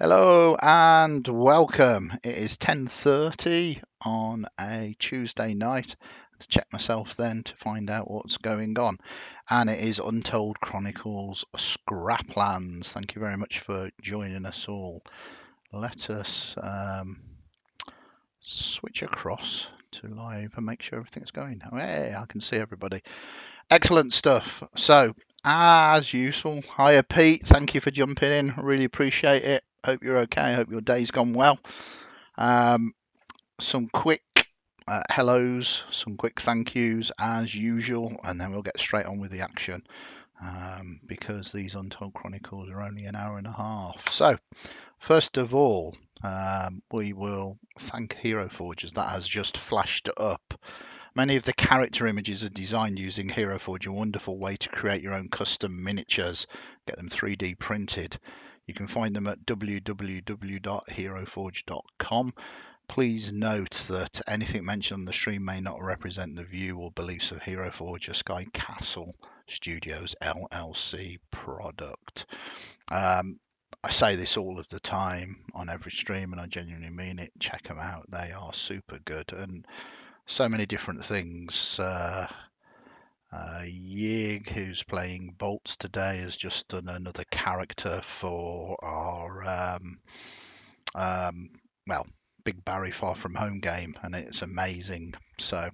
Hello and welcome. It is 10:30 on a Tuesday night. To check myself then to find out what's going on. And it is Untold Chronicles Scraplands. Thank you very much for joining us all. Let us switch across to live and make sure everything's going. Hey, I can see everybody. Excellent stuff. So, as usual, hiya Pete. Thank you for jumping in. Really appreciate it. Hope you're okay. Hope your day's gone well. Some quick hellos, some quick thank yous as usual, and then we'll get straight on with the action because these Untold Chronicles are only an hour and a half. So, first of all, we will thank Hero Forgers. That has just flashed up. Many of the character images are designed using Hero Forge, a wonderful way to create your own custom miniatures, get them 3D printed. You can find them at www.heroforge.com. Please note that anything mentioned on the stream may not represent the view or beliefs of Hero Forge, a Sky Castle Studios LLC product. I say this all of the time on every stream, and I genuinely mean it. Check them out; they are super good, and so many different things. Yig, who's playing Bolts today, has just done another character for our well, Big Barry Far From Home game, and it's amazing. So,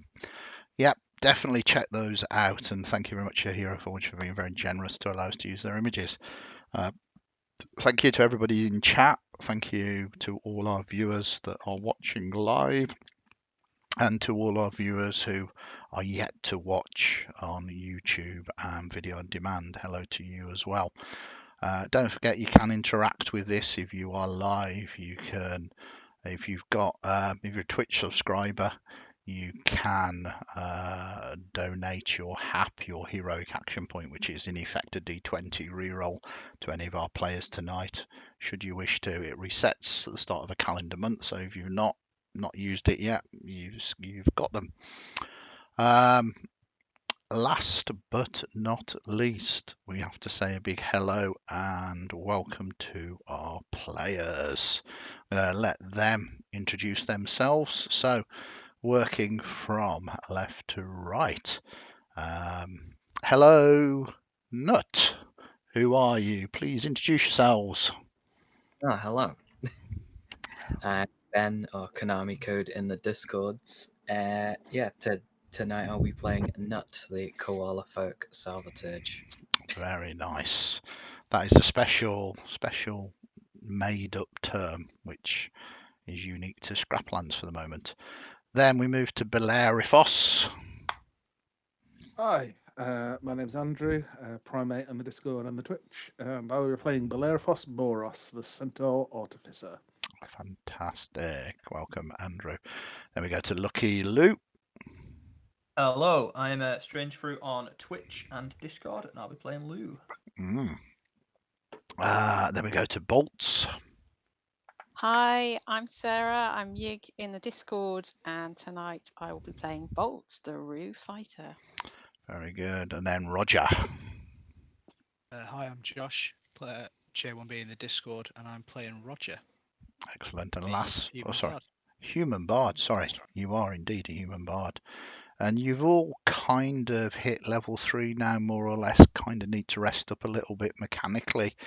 yeah, definitely check those out, and thank you very much to Hero Forge for being very generous to allow us to use their images. Thank you to everybody in chat. Thank you to all our viewers that are watching live, and to all our viewers who are yet to watch on YouTube and video on demand. Hello to you as well. Don't forget you can interact with this if you are live. You can, if you've got, if you're a Twitch subscriber, you can donate your HAP, your heroic action point, which is in effect a D20 reroll to any of our players tonight. Should you wish to, it resets at the start of a calendar month. So if you've not used it yet, you've got them. Last but not least, we have to say a big hello and welcome to our players. I'm going to let them introduce themselves. So, working from left to right. Hello, Nut. Who are you? Please introduce yourselves. Oh, hello. I'm Ben, or Konami Code in the Discords. Tonight I'll be playing Nut, the Koala Folk Salvatage. Very nice. That is a special made up term which is unique to Scraplands for the moment. Then we move to Belarifos. Hi, my name's Andrew, Primate on the Discord and the Twitch, and I will be playing Belarifos Boros, the Centaur Artificer. Fantastic. Welcome, Andrew. Then we go to Lucky Lou. Hello, I'm Strange Fruit on Twitch and Discord, and I'll be playing Lou. Then we go to Bolts. Hi, I'm Sarah. I'm Yig in the Discord, and tonight I will be playing Bolt, the Roo Fighter. Very good. And then Roger. Hi, I'm Josh, player J1B in the Discord, and I'm playing Roger. Excellent. And last, Bard. Human Bard. Sorry, you are indeed a Human Bard. And you've all kind of hit level 3 now, more or less. Kind of need to rest up a little bit mechanically.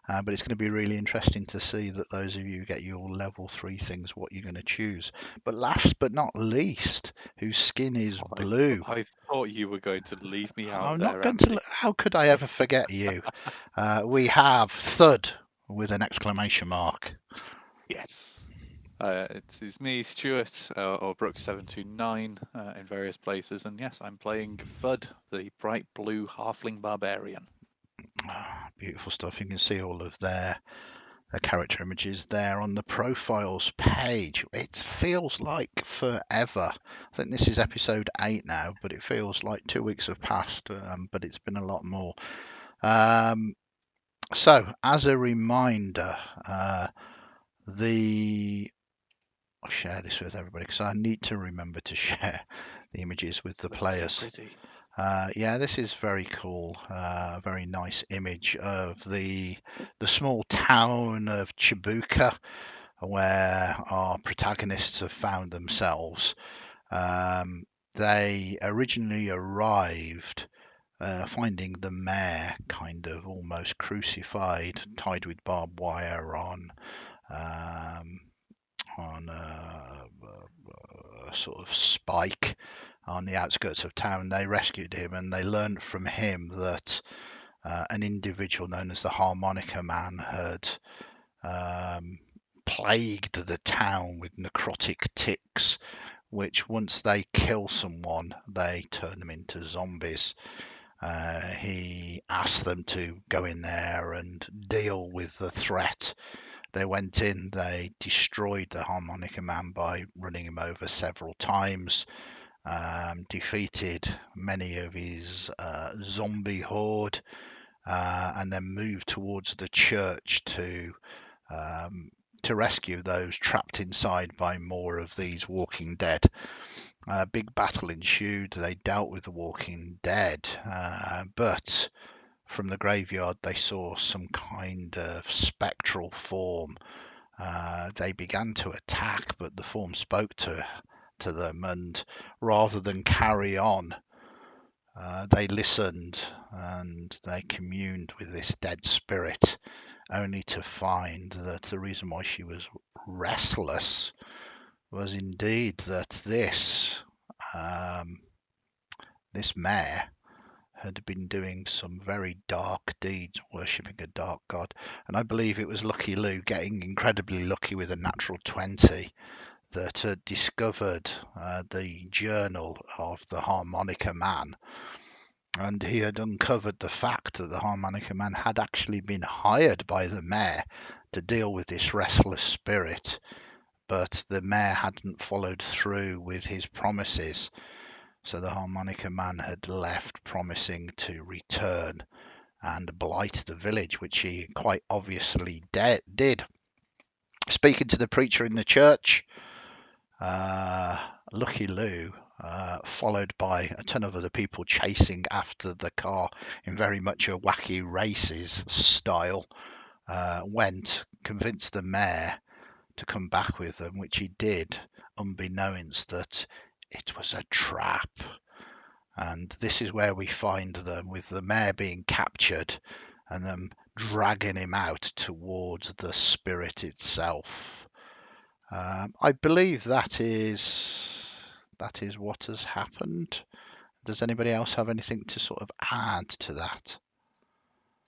But it's going to be really interesting to see that those of you who get your level 3 things, what you're going to choose. But last but not least, whose skin is blue. I thought you were going to leave me out I'm there, not going Andy. to. How could I ever forget you? We have Thud with an exclamation mark. Yes. It is me, Stuart, or Brook729 in various places. And yes, I'm playing Thud, the bright blue halfling barbarian. Beautiful stuff. You can see all of their character images there on the profiles page. It feels like forever. I think this is episode 8 now, but it feels like 2 weeks have passed, but it's been a lot more. So, as a reminder, I'll share this with everybody because I need to remember to share the images with the players. So pretty. Yeah, this is very cool. Very nice image of the small town of Chibuka, where our protagonists have found themselves. They originally arrived finding the mayor kind of almost crucified, tied with barbed wire um, on a sort of spike on the outskirts of town. They rescued him, and they learned from him that an individual known as the Harmonica Man had plagued the town with necrotic ticks, which once they kill someone, they turn them into zombies. He asked them to go in there and deal with the threat. They went in, they destroyed the Harmonica Man by running him over several times, defeated many of his zombie horde, and then moved towards the church to rescue those trapped inside by more of these Walking Dead. A big battle ensued. They dealt with the Walking Dead, but from the graveyard they saw some kind of spectral form. They began to attack, but the form spoke to them, and rather than carry on, they listened and they communed with this dead spirit, only to find that the reason why she was restless was indeed that this mare had been doing some very dark deeds, worshipping a dark god. And I believe it was Lucky Lou getting incredibly lucky with a natural 20 that had discovered the journal of the Harmonica Man. And he had uncovered the fact that the Harmonica Man had actually been hired by the mayor to deal with this restless spirit, but the mayor hadn't followed through with his promises. So the Harmonica Man had left, promising to return and blight the village, which he quite obviously did. Speaking to the preacher in the church, Lucky Lou, followed by a ton of other people chasing after the car in very much a Wacky Races style, convinced the mayor to come back with them, which he did, unbeknownst that it was a trap. And this is where we find them, with the mayor being captured and them dragging him out towards the spirit itself. I believe that is what has happened. Does anybody else have anything to sort of add to that?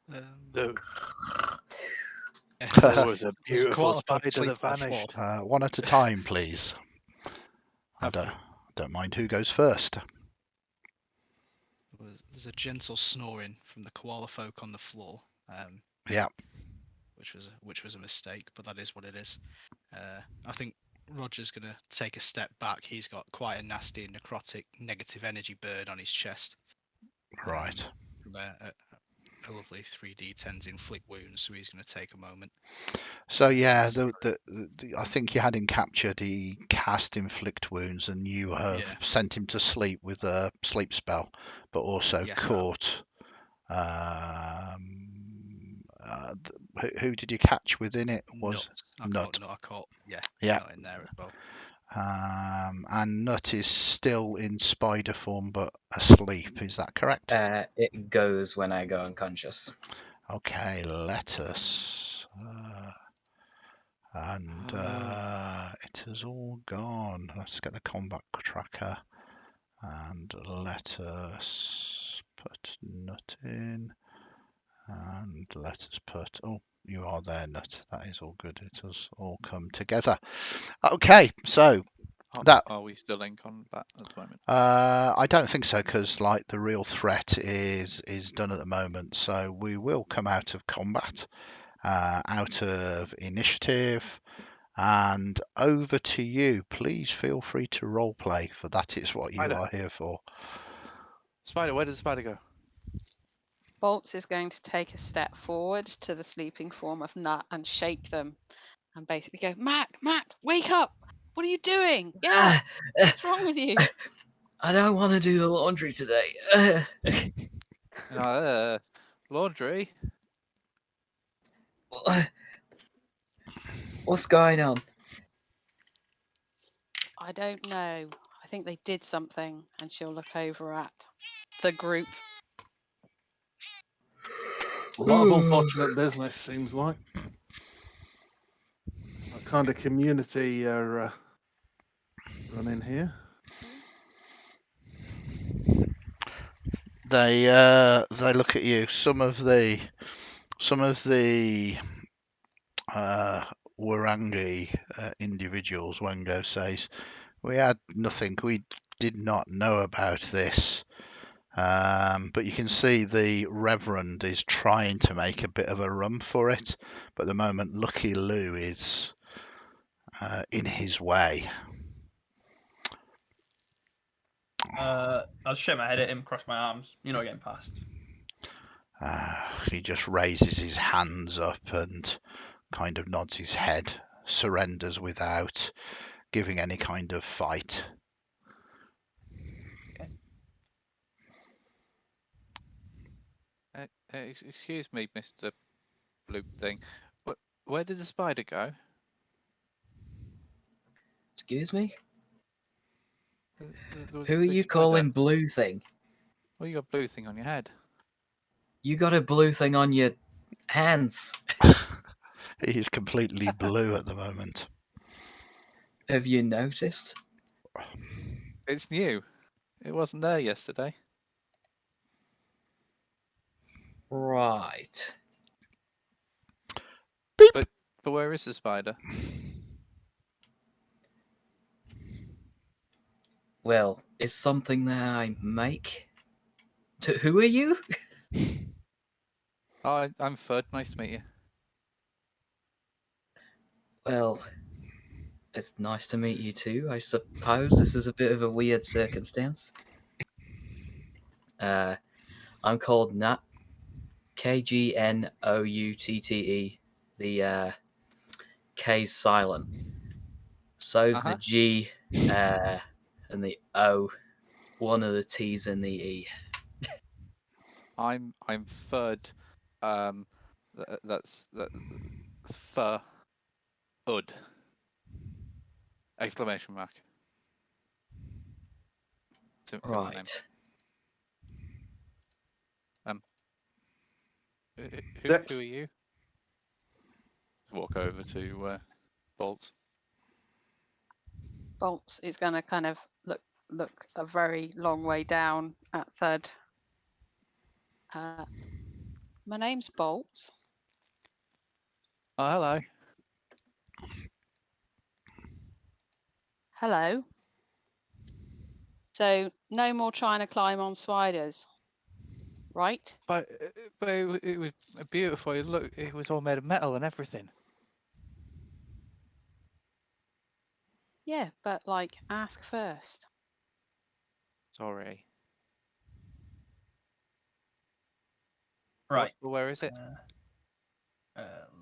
There There's- was a there's beautiful koala folk spider sleeping that on the floor. vanished. One at a time, please. I Have don't mind who goes first. There's a gentle snoring from the koala folk on the floor, Yeah, which was a mistake, but that is what it is. I think Roger's gonna take a step back. He's got quite a nasty necrotic negative energy burn on his chest. right. From a lovely 3d10s inflict wounds, so he's going to take a moment. So yeah, I think you had him captured. He cast inflict wounds, and you have sent him to sleep with a sleep spell, but also caught. Who did you catch within it? Was Nut? I caught. Yeah. Nut in there as well. And Nut is still in spider form, but asleep. Is that correct? It goes when I go unconscious. Okay, let us. It has all gone. Let's get the combat tracker and let us put Nut in, and let us put. Oh, you are there, Nut. That is all good. It has all come together. Okay, so Are we still in combat at the moment? I don't think so, because like the real threat is done at the moment. So we will come out of combat, out of initiative, and over to you. Please feel free to roleplay, for that is what you are here for. Spider, where did the spider go? Bolts is going to take a step forward to the sleeping form of Nut and shake them and basically go, Mac, wake up! What are you doing? Yeah, what's wrong with you? I don't want to do the laundry today. Laundry? What's going on? I don't know. I think they did something, and she'll look over at the group. A lot of unfortunate business, seems like. What kind of community are running here? They look at you. Some of the Warangi individuals, Wango says, we had nothing. We did not know about this. But you can see the Reverend is trying to make a bit of a run for it. But at the moment, Lucky Lou is in his way. I'll shake my head at him, cross my arms. You're not getting past. He just raises his hands up and kind of nods his head, surrenders without giving any kind of fight. Excuse me, Mr. Blue Thing. Where did the spider go? Excuse me? There was Who a are big you spider. calling Blue Thing? Well, you got blue thing on your head. You got a blue thing on your hands. He's completely blue at the moment. Have you noticed? It's new. It wasn't there yesterday. Right. But where is the spider? Well, it's something that I make. Who are you? Oh, I'm Fud. Nice to meet you. Well, it's nice to meet you too. I suppose this is a bit of a weird circumstance. I'm called Nat. Kgnoute. The K's silent. So's the G and the O. One of the T's and the E. I'm Fud. That's Fur. Ud. Exclamation mark. Similar name. Right. Who are you? Walk over to Bolts. Bolts is going to kind of look a very long way down at Thud. My name's Bolts. Oh, hello. Hello. So no more trying to climb on spiders, right? But it was beautiful. Look, it was all made of metal and everything. Yeah, but like ask first. Sorry. Right. Where is it?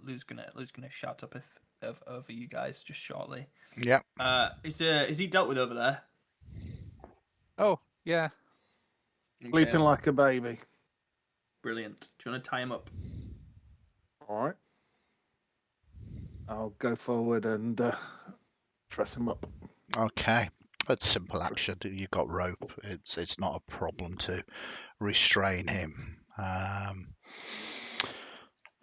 Lou's gonna shout up if over you guys just shortly. Yeah. Is he dealt with over there? Oh, yeah. Sleeping like a baby. Brilliant. Do you want to tie him up? All right. I'll go forward and dress him up. Okay. That's simple action. You've got rope. It's not a problem to restrain him.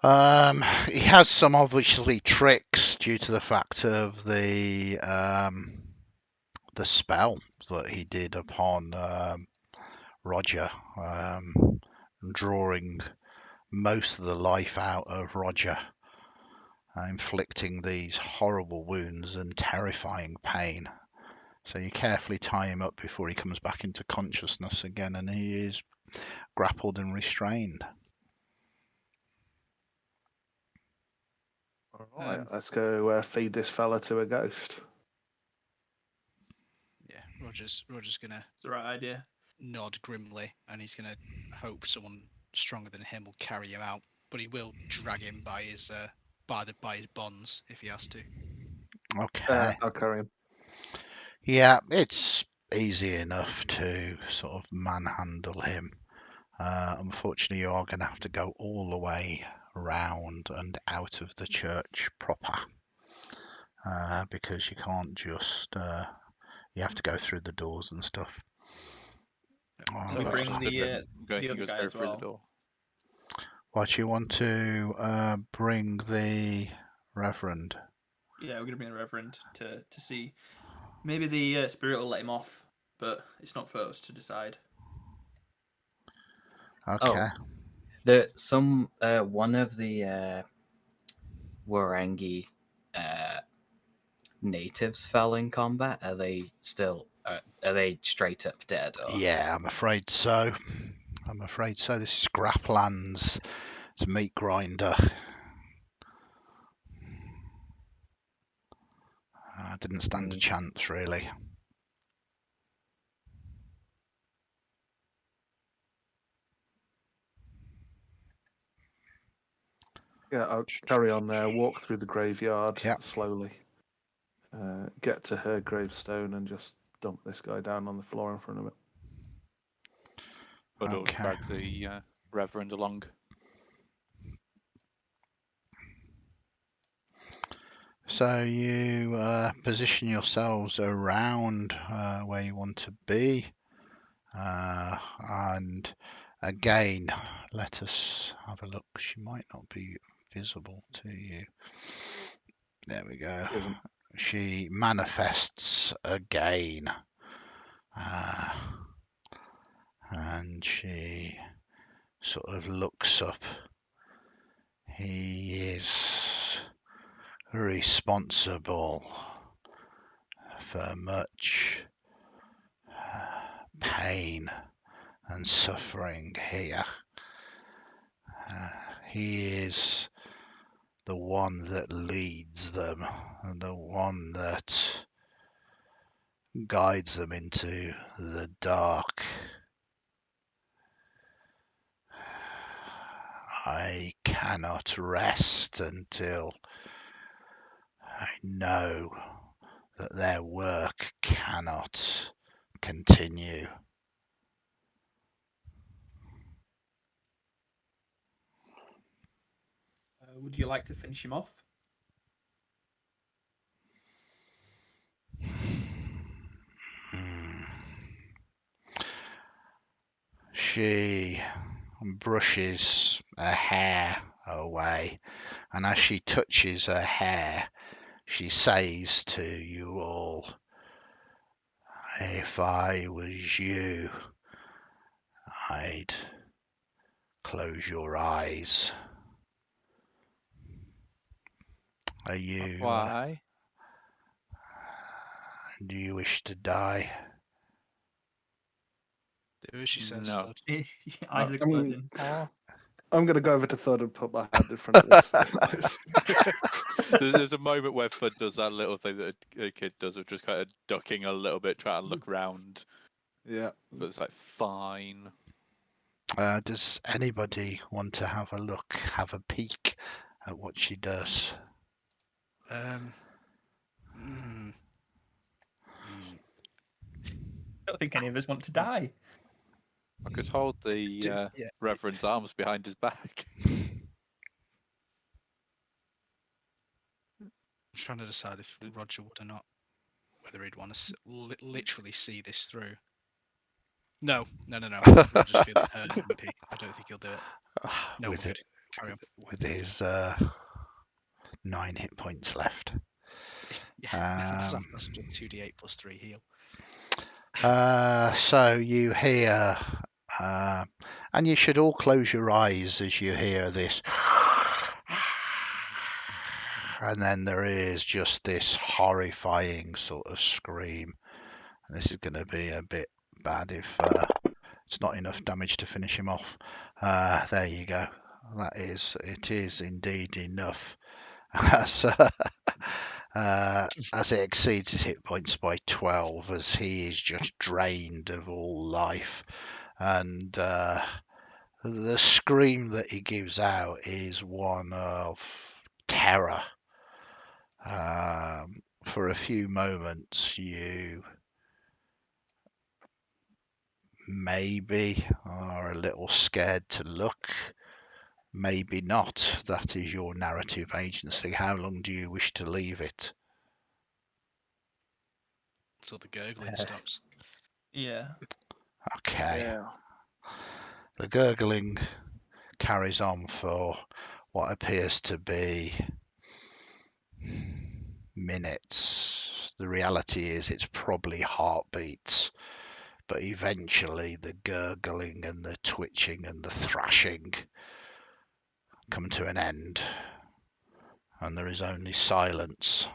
He has some obviously tricks due to the fact of the spell that he did upon Roger, drawing most of the life out of Roger, inflicting these horrible wounds and terrifying pain. So you carefully tie him up before he comes back into consciousness again, and he is grappled and restrained. All right, let's go feed this fella to a ghost. Yeah, Roger's gonna It's the right idea. nod grimly, and he's gonna hope someone stronger than him will carry him out. But he will drag him by his bonds if he has to. Okay. I'll carry him. Yeah, it's easy enough to sort of manhandle him. Unfortunately, you are going to have to go all the way round and out of the church proper, because you can't just you have to go through the doors and stuff. Do we So I was bring just the considering the you other guys guy go as through the well? door. What, you want to bring the Reverend? Yeah, we're gonna bring the Reverend to see. Maybe the spirit will let him off, but it's not for us to decide. Okay. One of the Warangi natives fell in combat. Are they still? Are they straight up dead? Or Yeah, I'm afraid so. I'm afraid so. This is Scraplands. It's a meat grinder. Didn't stand a chance, really. Yeah, I'll carry on there. Walk through the graveyard Yeah. slowly. Get to her gravestone and just dump this guy down on the floor in front of it. But don't Okay. drag the Reverend along. So you position yourselves around where you want to be, and again, let us have a look. She might not be visible to you. There we go. Isn't. She manifests again, and she sort of looks up. He is responsible for much pain and suffering here. He is the one that leads them, and the one that guides them into the dark. I cannot rest until I know that their work cannot continue. Would you like to finish him off? She brushes her hair away, and as she touches her hair, she says to you all, "If I was you, I'd close your eyes." Are you? Why? Do you wish to die? Do as she says, No. Thud. Eyes are I mean, closing. I'm going to go over to Thud and put my hand in front of his face. There's a moment where Fudd does that little thing that a kid does of just kind of ducking a little bit, trying to look round. Yeah. But it's like, fine. Does anybody want to have a look, have a peek at what she does? I don't think any of us want to die. I could hold the Yeah. Reverend's arms behind his back. I'm trying to decide if Roger would or not, whether he'd want to literally see this through. No. Roger's feeling hurt and grumpy. I don't think he'll do it. No, with good. Carry on. With his 9 hit points left. Yeah, that's 2d8 plus 3 heal. So you hear, and you should all close your eyes as you hear this. And then there is just this horrifying sort of scream. And this is going to be a bit bad if it's not enough damage to finish him off. There you go. It is indeed enough. As it exceeds his hit points by 12, as he is just drained of all life. And the scream that he gives out is one of terror. For a few moments, you maybe are a little scared to look. Maybe not. That is your narrative agency. How long do you wish to leave it? So the gurgling Uh, stops. Yeah. Okay. Yeah. The gurgling carries on for what appears to be minutes. The reality is it's probably heartbeats, but eventually the gurgling and the twitching and the thrashing come to an end, and there is only silence.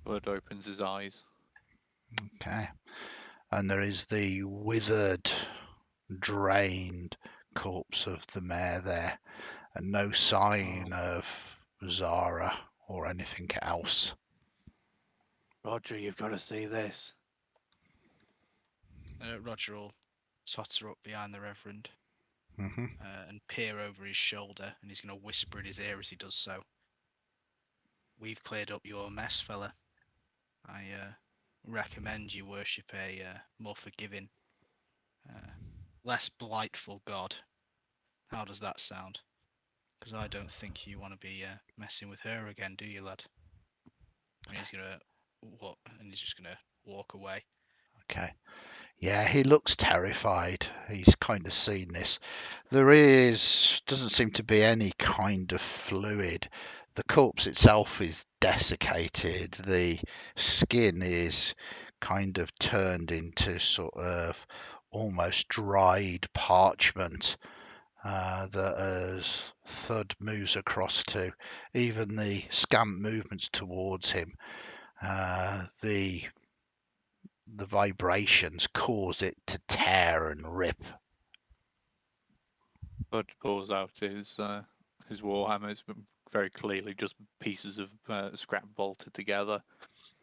Bud opens his eyes. Okay. And there is the withered, drained corpse of the mare there, and no sign of Zara or anything else. Roger, you've got to see this. Roger will totter up behind the Reverend Hmm. and peer over his shoulder, and he's going to whisper in his ear as he does so. We've cleared up your mess, fella. I recommend you worship a more forgiving, less blightful God. How does that sound? Because I don't think you want to be messing with her again, do you, lad? And he's gonna what? And he's just gonna walk away. Okay. Yeah, he looks terrified. He's kind of seen this. Doesn't seem to be any kind of fluid. The corpse itself is desiccated. The skin is kind of turned into sort of almost dried parchment that as Thud moves across to, even the scant movements towards him, the vibrations cause it to tear and rip. Bud pulls out his warhammers, but very clearly just pieces of scrap bolted together,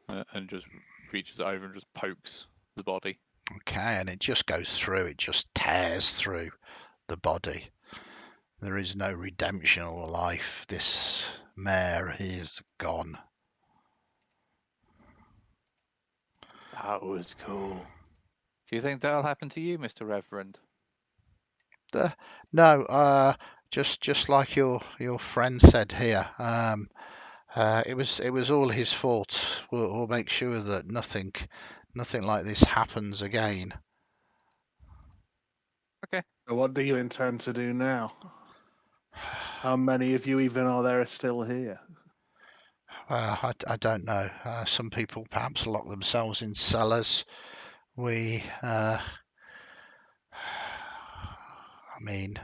and just reaches over and just pokes the body. Okay, and it just goes through. It just tears through the body. There is no redemption or life. This mare is gone. That was cool. Do you think that'll happen to you, Mr. Reverend? No, just like your friend said here. It was all his fault. We'll make sure that nothing like this happens again. Okay. So what do you intend to do now? How many of you even are there still here? I don't know. Some people perhaps lock themselves in cellars. I mean,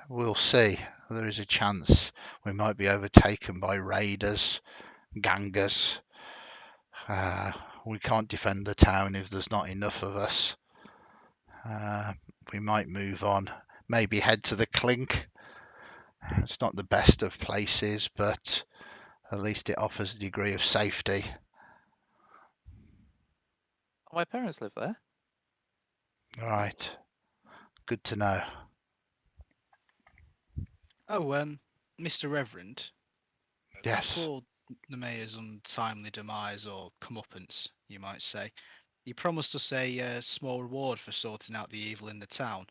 we'll see. There is a chance we might be overtaken by raiders, gangers. We can't defend the town if there's not enough of us. We might move on, maybe head to the clink. It's not the best of places, but at least it offers a degree of safety. My parents live there. All right, good to know. Oh, Mr. Reverend, Yes. before the mayor's untimely demise or comeuppance, you might say, he promised us a small reward for sorting out the evil in the town.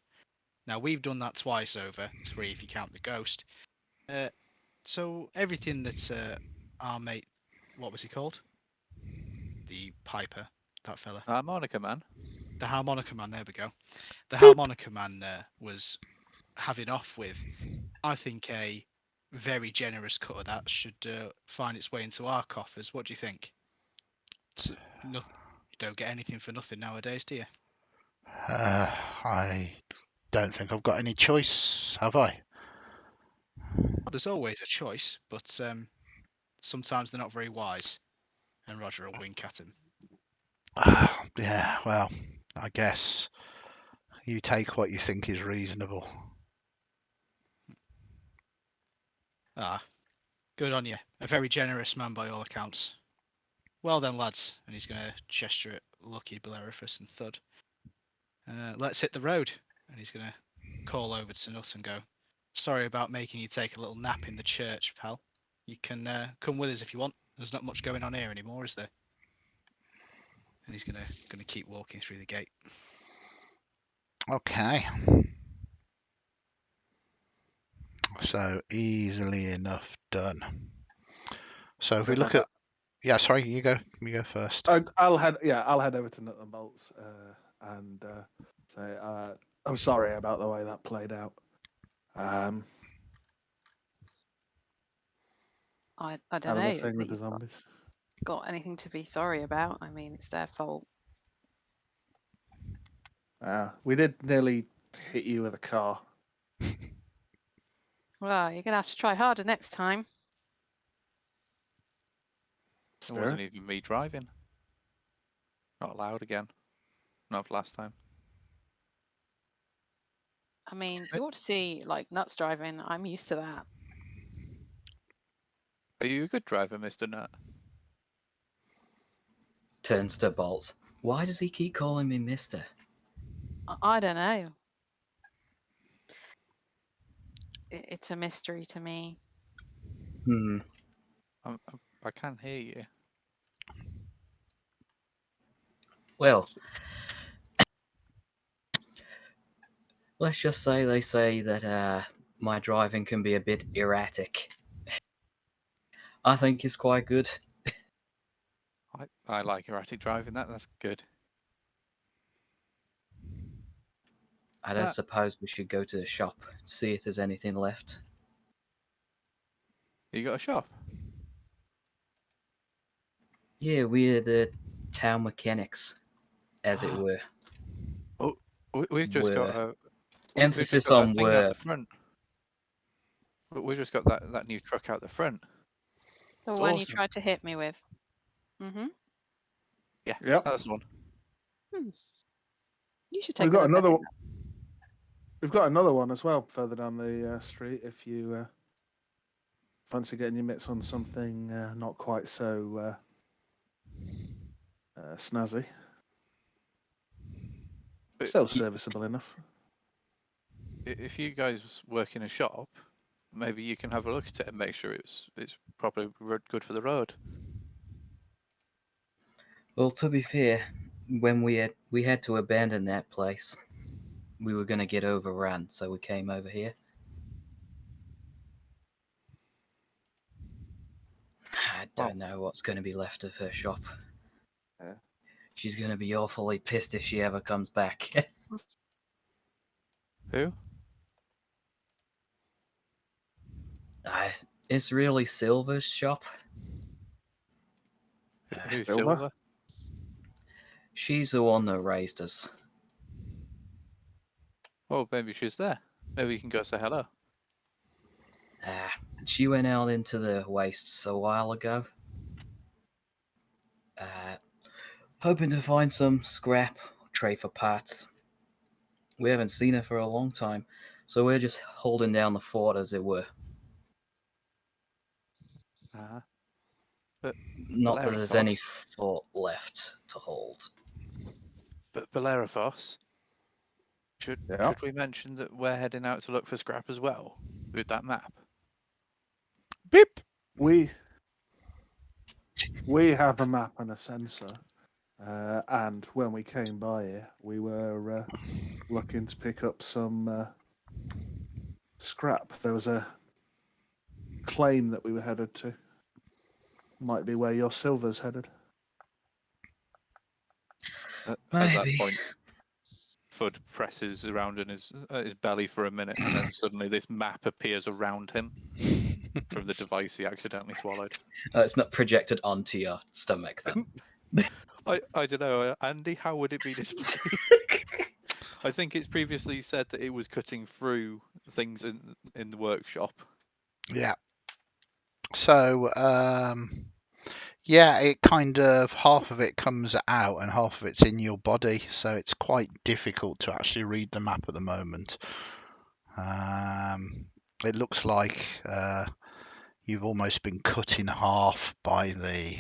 Now we've done that twice over, 3 if you count the ghost. So everything that our mate, what was he called? The Piper, that fella. Harmonica man. The harmonica man, there we go. The harmonica man was having off with. I think a very generous cut of that should find its way into our coffers. What do you think? You don't get anything for nothing nowadays, do you? I don't think I've got any choice, have I? Well, there's always a choice, but sometimes they're not very wise. And Roger will wink at him. Yeah, well, I guess you take what you think is reasonable. Ah, good on you. A very generous man by all accounts. Well then, lads, and he's going to gesture at Lucky, Bellerophus, and Thud. Let's hit the road. And he's going to call over to Nut and go, sorry about making you take a little nap in the church, pal. You can come with us if you want. There's not much going on here anymore, is there? And he's gonna keep walking through the gate. Okay. So easily enough done. So if we look at, yeah, sorry, you go first. I'll head over to Nut and Bolts and say I'm sorry about the way that played out. I don't Having know a thing with that the you've zombies. got anything to be sorry about. I mean, it's their fault. We did nearly hit you with a car. Well, you're gonna have to try harder next time. It wasn't even me driving. Not allowed again. Not last time. I mean, you ought to see like Nuts driving. I'm used to that. Are you a good driver, Mr. Nut? Turns to Bolts. Why does he keep calling me Mister? I don't know. It's a mystery to me. I can hear you. Well, let's just say they say that my driving can be a bit erratic. I think it's quite good. I like erratic driving. That's good. I don't suppose we should go to the shop, see if there's anything left. You got a shop? Yeah, we're the town mechanics, as it were. Oh, we've just got Were. a we've just Emphasis got on that thing out were. the front. We've just got that new truck out the front. The It's one you awesome. tried to hit me with. Mm-hmm. Yeah, Yep. that's the one. You should take We've got a look at another. it. We've got another one as well further down the street. If you fancy getting your mitts on something not quite so snazzy, But still serviceable enough. if you guys work in a shop, maybe you can have a look at it and make sure it's probably good for the road. Well, to be fair, when we had to abandon that place, we were going to get overrun, so we came over here. I don't know what's going to be left of her shop. Yeah. She's going to be awfully pissed if she ever comes back. Who? It's really Silver's shop. Who's Silver? Silver? She's the one that raised us. Oh, maybe she's there. Maybe you can go say hello. She went out into the wastes a while ago. Hoping to find some scrap or trade for parts. We haven't seen her for a long time, so we're just holding down the fort, as it were. But Not that there's any Bellerophos? fort left to hold. But Bellerophos? Should we mention that we're heading out to look for scrap as well with that map? Beep. We have a map and a sensor, and when we came by here, we were looking to pick up some scrap. There was a claim that we were headed to. Might be where your Silver's headed. At that point, Fudd presses around in his belly for a minute, and then suddenly this map appears around him from the device he accidentally swallowed. It's not projected onto your stomach, then. I don't know, Andy. How would it be displayed? I think it's previously said that it was cutting through things in the workshop. Yeah. So yeah, it kind of half of it comes out and half of it's in your body, so it's quite difficult to actually read the map at the moment. It looks like you've almost been cut in half by the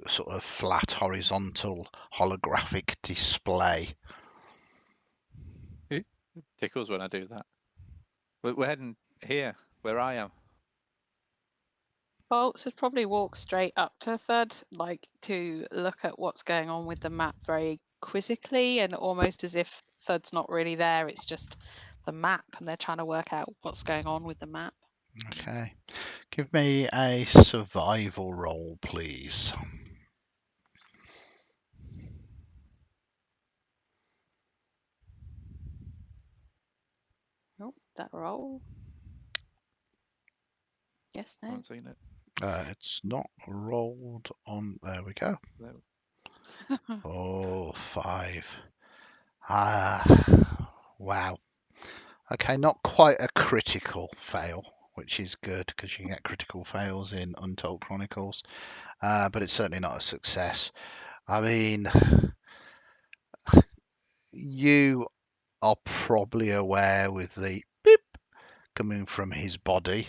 sort of flat horizontal holographic display. It tickles when I do that. We're heading here, where I am. Bolts would probably walk straight up to Thud, like to look at what's going on with the map very quizzically and almost as if Thud's not really there. It's just the map and they're trying to work out what's going on with the map. Okay. Give me a survival roll, please. Oh, that roll. Yes, I no. haven't seen it. It's not rolled on. There we go. No. Oh, 5. Wow. Okay, not quite a critical fail, which is good because you can get critical fails in Untold Chronicles, but it's certainly not a success. I mean, you are probably aware with the beep coming from his body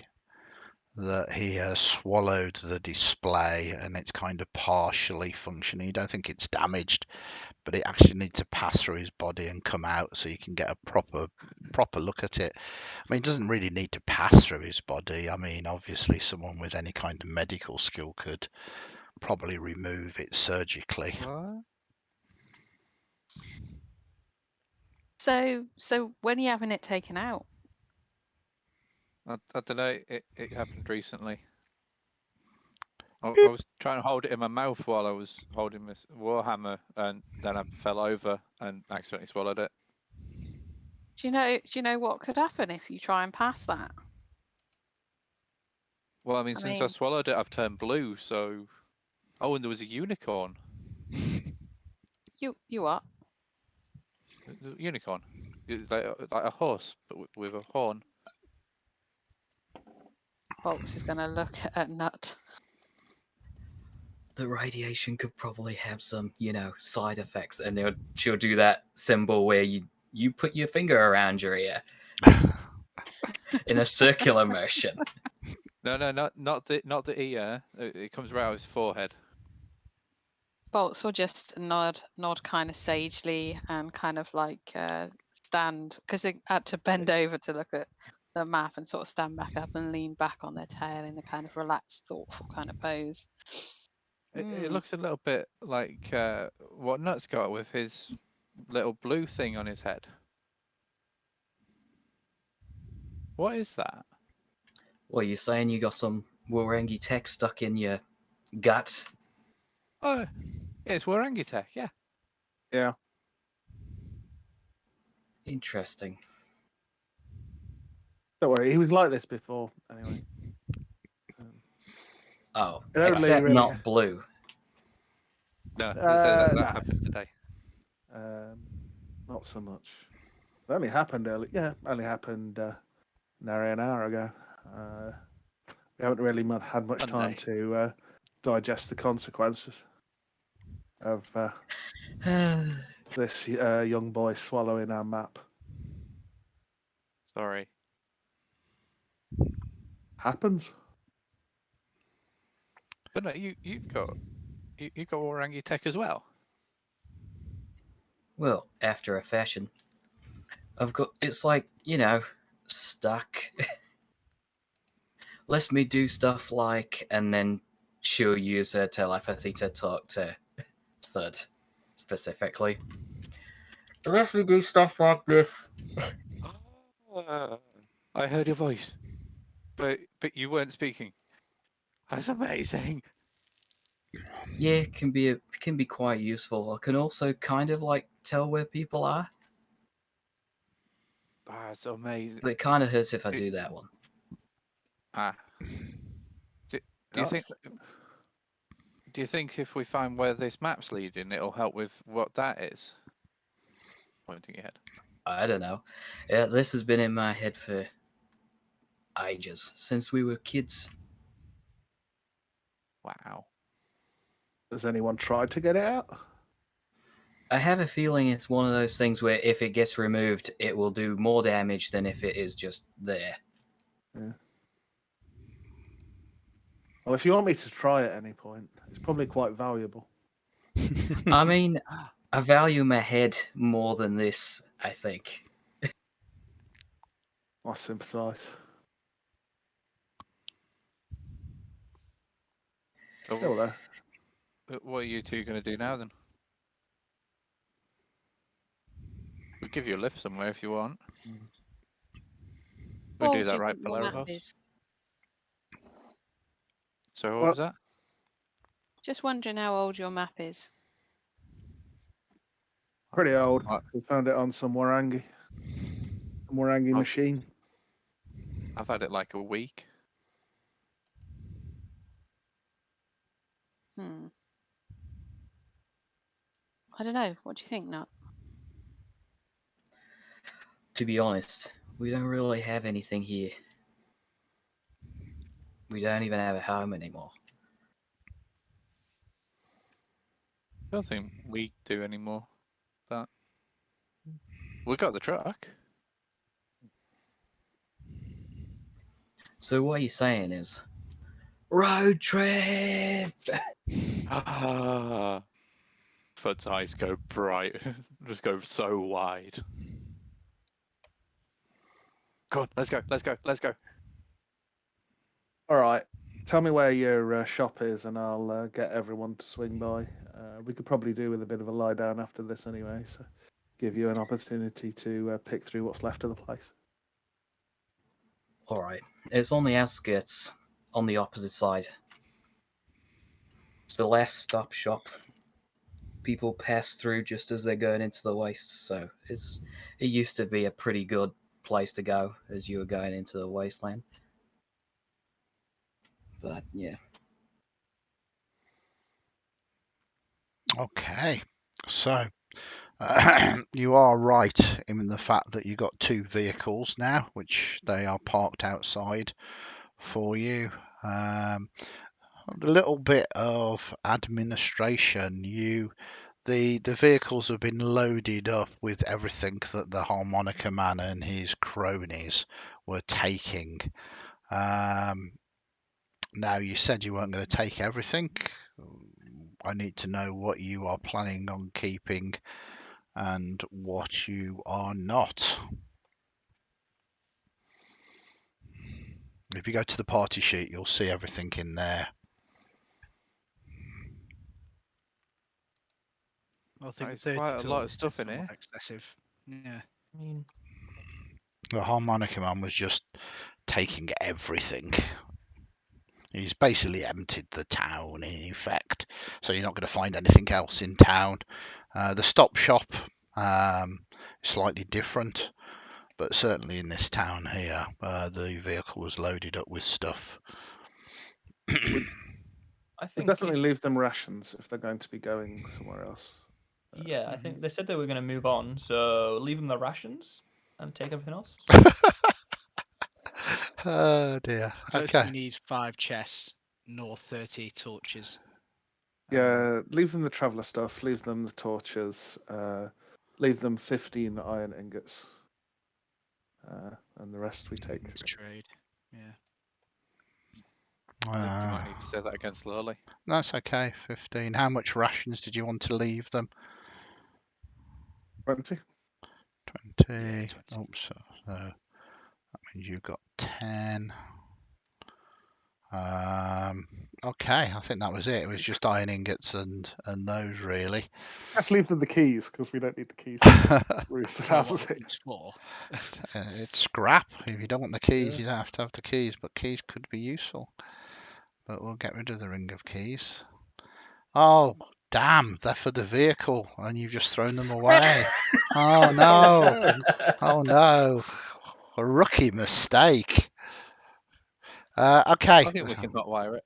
that he has swallowed the display and it's kind of partially functioning. You don't think it's damaged, but it actually needs to pass through his body and come out so you can get a proper look at it. I mean, it doesn't really need to pass through his body. I mean, obviously someone with any kind of medical skill could probably remove it surgically. What? So when are you having it taken out? I don't know. It happened recently. I Beep. was trying to hold it in my mouth while I was holding this warhammer, and then I fell over and accidentally swallowed it. Do you know what could happen if you try and pass that? Well, I mean, I since I mean, swallowed it, I've turned blue. So, oh, and there was a unicorn. you up? The unicorn. It's like a horse, but with a horn. Bolts is going to look at Nut. The radiation could probably have some, side effects, and she'll do that symbol where you put your finger around your ear in a circular motion. No, not the ear. It comes around his forehead. Bolts will just nod kind of sagely and kind of like stand because they had to bend over to look at the map and sort of stand back up and lean back on their tail in a kind of relaxed, thoughtful kind of pose. It looks a little bit like what Nut's got with his little blue thing on his head. What is that? Well, you're saying you got some Warangi tech stuck in your gut? Oh, yeah, it's Warangitek, yeah. Yeah. Interesting. Don't worry, he was like this before. Anyway. Oh, It only except really- not blue. No, that no. happened today. Not so much. It only happened early. Yeah, only happened nearly an hour ago. We haven't really had much time Monday. to digest the consequences of this young boy swallowing our map. Sorry. Happens. But no, you got Warangitek as well. Well, after a fashion. It's like, stuck. Lets me do stuff like, and then she'll use her telepathy to talk to Thud, specifically. It lets me do stuff like this. I heard your voice, but you weren't speaking. That's amazing. Yeah, it can be quite useful. I can also kind of like tell where people are, That's amazing. but it kind of hurts if I do that one. Do you think? Do you think if we find where this map's leading, it'll help with what that is? Pointing your head. I don't know. This has been in my head for ages, since we were kids. Wow. Has anyone tried to get it out? I have a feeling it's one of those things where if it gets removed, it will do more damage than if it is just there. Yeah. Well, if you want me to try at any point, it's probably quite valuable. I mean, I value my head more than this, I think. I sympathise. So Still there. what are you two going to do now then? We'll give you a lift somewhere if you want. We What do do that, you right, think your map Polaris? is? So what Well- was that? Just wondering how old your map is. Pretty old. What? We found it on some Warangi Oh. machine. I've had it like a week. Hmm. I don't know. What do you think, Nut? To be honest, we don't really have anything here. We don't even have a home anymore. I don't think we do anymore. But we got the truck. So what you're saying is, road trip. Fud's eyes go bright, just go so wide. Come on, let's go, let's go, let's go. All right. Tell me where your shop is, and I'll get everyone to swing by. We could probably do with a bit of a lie down after this anyway, so give you an opportunity to pick through what's left of the place. All right, it's on the outskirts, on the opposite side. It's the last stop shop. People pass through just as they're going into the waste, so it used to be a pretty good place to go as you were going into the wasteland. But yeah. Okay, so you are right in the fact that you got two vehicles now, which they are parked outside for you. A little bit of administration. The vehicles have been loaded up with everything that the Harmonica Man and his cronies were taking. Now, you said you weren't going to take everything. I need to know what you are planning on keeping and what you are not. If you go to the party sheet, you'll see everything in there. I think It's 30 quite a lot tools of stuff in somewhat here. excessive. Yeah. I mean, The Harmonica Man was just taking everything. He's basically emptied the town in effect, so you're not going to find anything else in town. The stop shop is slightly different, but certainly in this town here, the vehicle was loaded up with stuff. I We think definitely if- leave them rations if they're going to be going somewhere else. Yeah, I think they said they were going to move on, so leave them the rations and take everything else. Oh dear. I don't think Okay. we need 5 chests nor 30 torches. Yeah, leave them the traveller stuff, leave them the torches, leave them 15 iron ingots, and the rest we take. To trade. Yeah. I think you might need to say that against Lurley. That's okay. 15. How much rations did you want to leave them? 20. 20. Yeah, 20. Oops. So that means you've got 10. Okay, I think that was it. It was just iron ingots and those really. Let's leave them the keys because we don't need the keys. Rooster's Well, house what is the it? keys for? It's scrap. If you don't want the keys, Yeah. you don't have to have the keys, but keys could be useful. But we'll get rid of the ring of keys. Oh, damn, they're for the vehicle and you've just thrown them away. Oh no. Oh no. A rookie mistake. Okay. I think we can not wire it.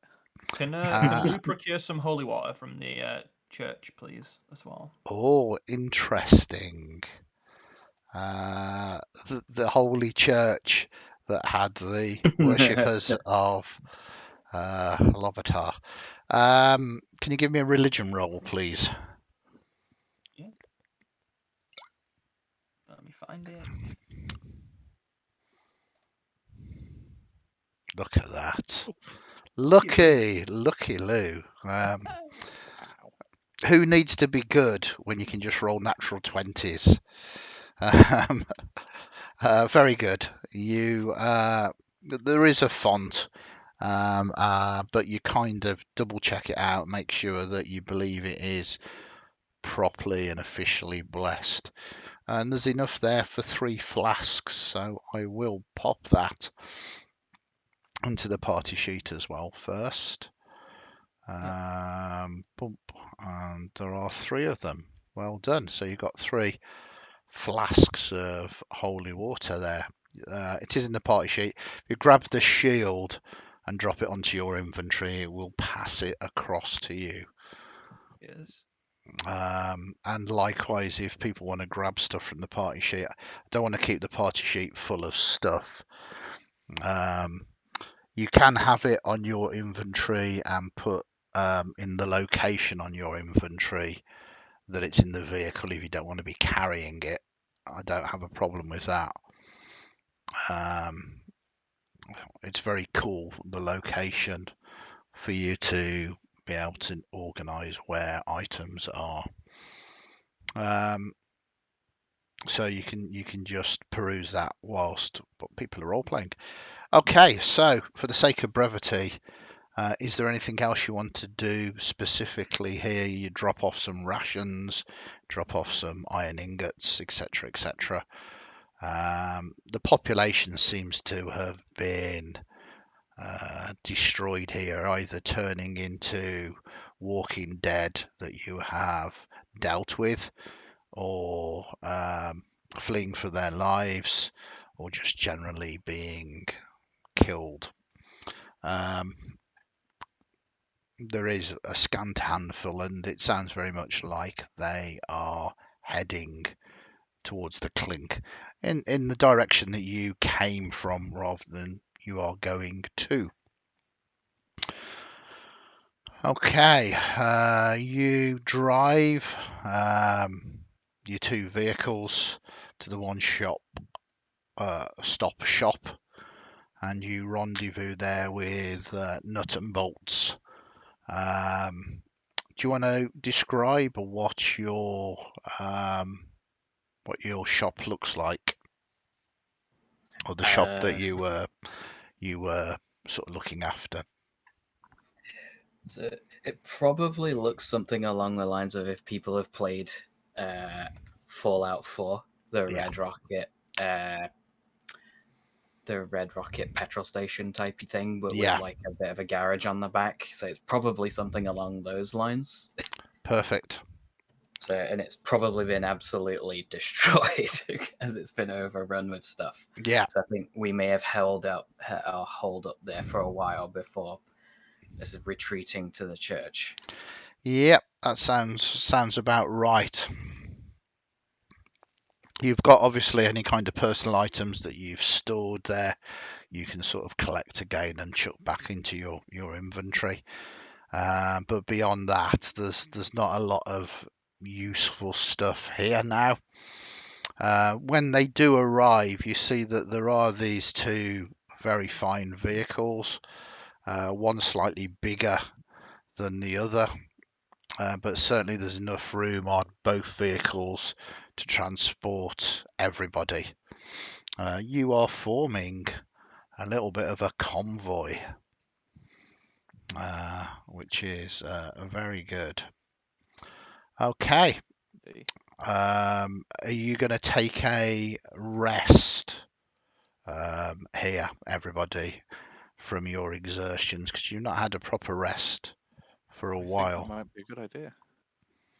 Can Lou procure some holy water from the church, please, as well? Oh, interesting. The holy church that had the worshippers of Lovatar. Can you give me a religion roll, please? Yeah. Let me find it. Look at that. Oh, Lucky Lou. Wow. Who needs to be good when you can just roll natural 20s? Very good. There is a font but you kind of double check it out, make sure that you believe it is properly and officially blessed. And there's enough there for 3 flasks, so I will pop that onto the party sheet as well first. Bump, and there are 3 of them. Well done. So you've got 3 flasks of holy water there. It is in the party sheet. If you grab the shield and drop it onto your inventory, it will pass it across to you. Yes. And likewise, if people want to grab stuff from the party sheet, I don't want to keep the party sheet full of stuff. You can have it on your inventory and put in the location on your inventory that it's in the vehicle if you don't want to be carrying it. I don't have a problem with that. It's very cool, the location, for you to be able to organize where items are. So you can just peruse that whilst people are role playing. Okay, so for the sake of brevity, is there anything else you want to do specifically here? You drop off some rations, drop off some iron ingots, etc., etc. The population seems to have been destroyed here, either turning into Walking Dead that you have dealt with, or fleeing for their lives, or just generally being killed. There is a scant handful, and it sounds very much like they are heading towards the clink in the direction that you came from rather than you are going to. Okay, you drive your 2 vehicles to the one shop, stop shop, and you rendezvous there with Nut and Bolts. Do you want to describe what your shop looks like, or the shop that you were sort of looking after? So it probably looks something along the lines of, if people have played Fallout 4, the Red Rocket petrol station type thing, but Yeah. with like a bit of a garage on the back. So it's probably something along those lines. Perfect. So, and it's probably been absolutely destroyed as it's been overrun with stuff. Yeah. So I think we may have held up our hold up there for a while before this is retreating to the church. Yep, that sounds about right. You've got obviously any kind of personal items that you've stored there, you can sort of collect again and chuck back into your inventory. But beyond that, there's not a lot of useful stuff here now. When they do arrive, you see that there are these 2 very fine vehicles, one slightly bigger than the other, but certainly there's enough room on both vehicles to transport everybody. You are forming a little bit of a convoy, which is very good. Okay. Are you going to take a rest here, everybody, from your exertions? Because you've not had a proper rest for a while. I think it might be a good idea.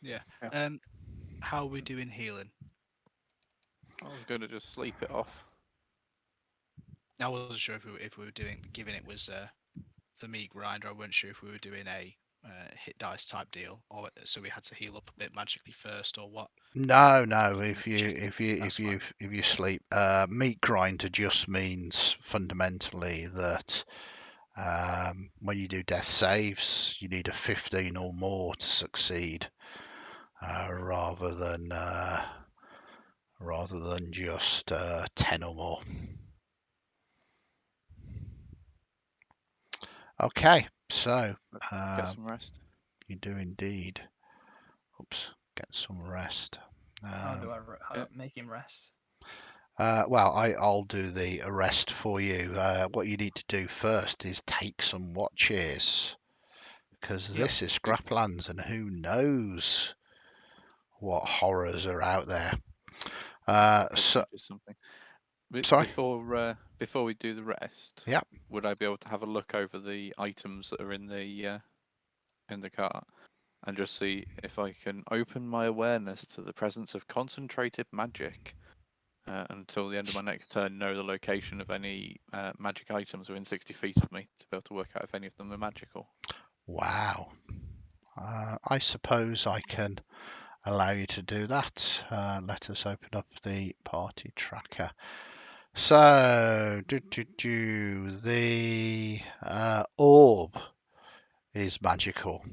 Yeah. Yeah. How are we doing healing? I was going to just sleep it off. I wasn't sure if we were given it was the meat grinder. I wasn't sure if we were doing a hit dice type deal, or so we had to heal up a bit magically first, or what. No. If you sleep, meat grinder just means fundamentally that when you do death saves, you need a 15 or more to succeed, rather than just 10 or more. Okay, so Get some rest. you do indeed. Oops, get some rest. How do I make him rest? Well, I'll do the rest for you. What you need to do first is take some watches, because Yep. this is Scraplands, and who knows what horrors are out there. So, Just something. sorry. Before we do the rest, Yep. would I be able to have a look over the items that are in the cart and just see if I can open my awareness to the presence of concentrated magic until the end of my next turn? Know the location of any magic items within 60 feet of me to be able to work out if any of them are magical. Wow. I suppose I can allow you to do that. Let us open up the party tracker. So, the orb is magical.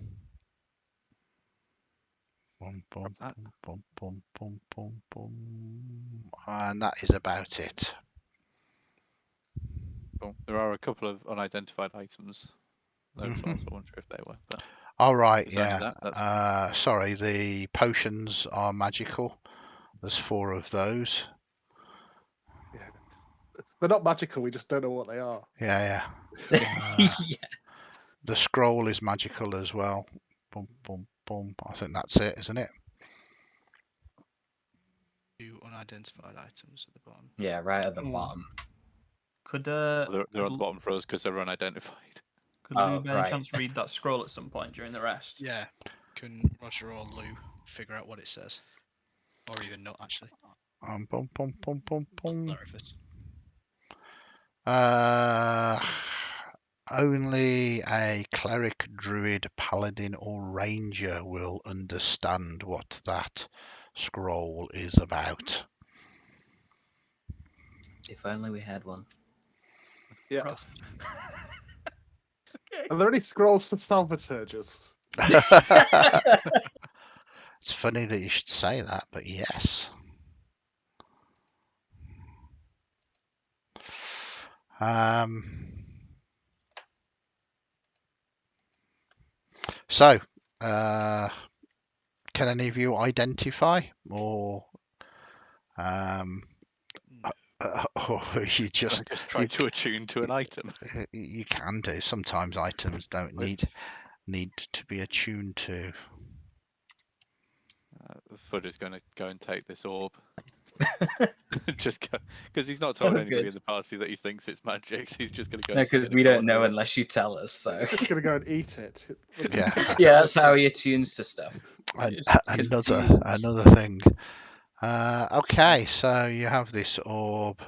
Boom, boom, That. boom, boom, boom, boom, boom. And that is about it. Well, there are a couple of unidentified items there as well, so I wonder if they were. But All right, it's only yeah. that's Sorry, the potions are magical. There's 4 of those. Yeah. They're not magical. We just don't know what they are. Yeah. Yeah. The scroll is magical as well. Boom, boom, boom. I think that's it, isn't it? 2 unidentified items at the bottom. Yeah, right at the Hmm. bottom. Could they're on the bottom for us because they're unidentified. Could Lou Oh, by any right. chance read that scroll at some point during the rest? Yeah. Can Roger or Lou figure out what it says? Or even not, actually. Boom, boom, boom, boom, boom. Larifus. Only a cleric, druid, paladin, or ranger will understand what that scroll is about. If only we had one. Yeah. Rough. Okay. Are there any scrolls for thaumaturges? It's funny that you should say that, but yes. So, can any of you identify, or or you just try to attune to an item. You can do. Sometimes items don't need to be attuned to. Fud is going to go and take this orb. Just because he's not told anybody good. in the party that he thinks it's magic. So he's just going to go. No, and sit because in a we don't corner know with it. unless you tell us. So It's just going to go and eat it. Yeah. yeah, that's how he attunes to stuff. Another thing. Okay, so you have this orb.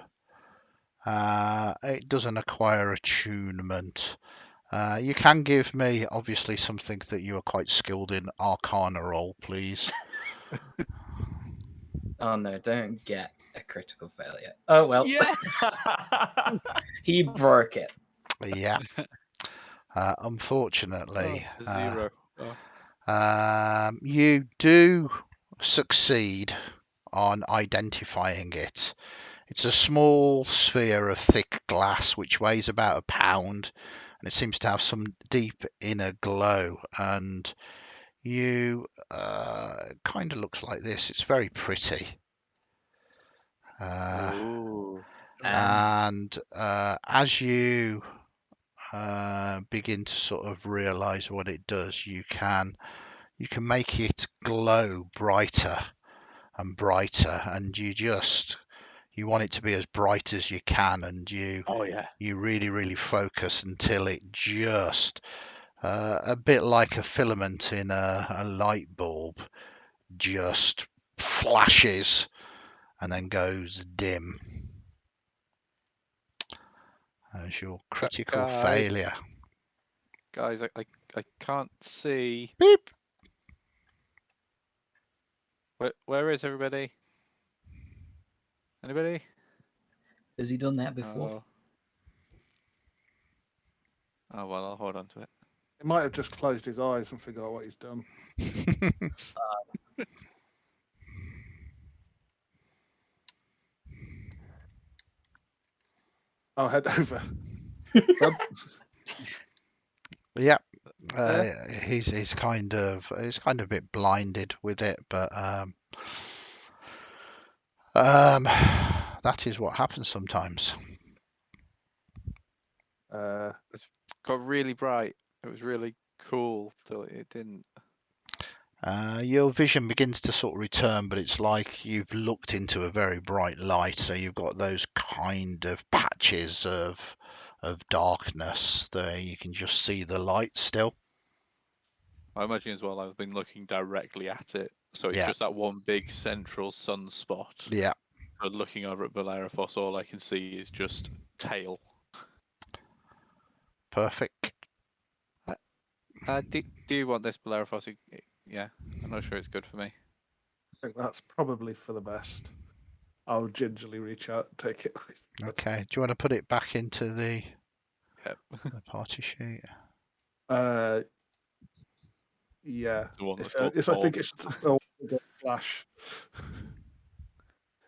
It doesn't acquire attunement. You can give me, obviously, something that you are quite skilled in. Arcana roll, please. Oh no, don't get a critical failure. Oh well. Yes. He broke it. Yeah. Unfortunately, Oh, 0. Oh. you do succeed on identifying it. It's a small sphere of thick glass which weighs about a pound, and it seems to have some deep inner glow. And you kind of looks like this. It's very pretty. Ooh. And as you begin to sort of realize what it does, you can make it glow brighter and brighter, and you want it to be as bright as you can, and you really focus until it just a bit like a filament in a light bulb just flashes and then goes dim as your critical failure. Guys, I can't see. Beep. Where is everybody? Anybody? Has he done that before? Oh well, I'll hold on to it. He might have just closed his eyes and forgot what he's done. I'll head over. Yeah, he's kind of a bit blinded with it, but that's that is what happens sometimes. Got really bright. It was really cool till it didn't. Your vision begins to sort of return, but it's like you've looked into a very bright light, so you've got those kind of patches of darkness there. You can just see the light still. I imagine as well I've been looking directly at it, so it's Yeah. just that one big central sunspot. Yeah. But looking over at Bellerophos, all I can see is just tail. Perfect. Do you want this, Bellerophos? Yeah, I'm not sure it's good for me. I think that's probably for the best. I'll gingerly reach out and take it. Okay. Do you want to put it back into the Yep. party sheet? Yeah. The one that's If got I think it's still flash.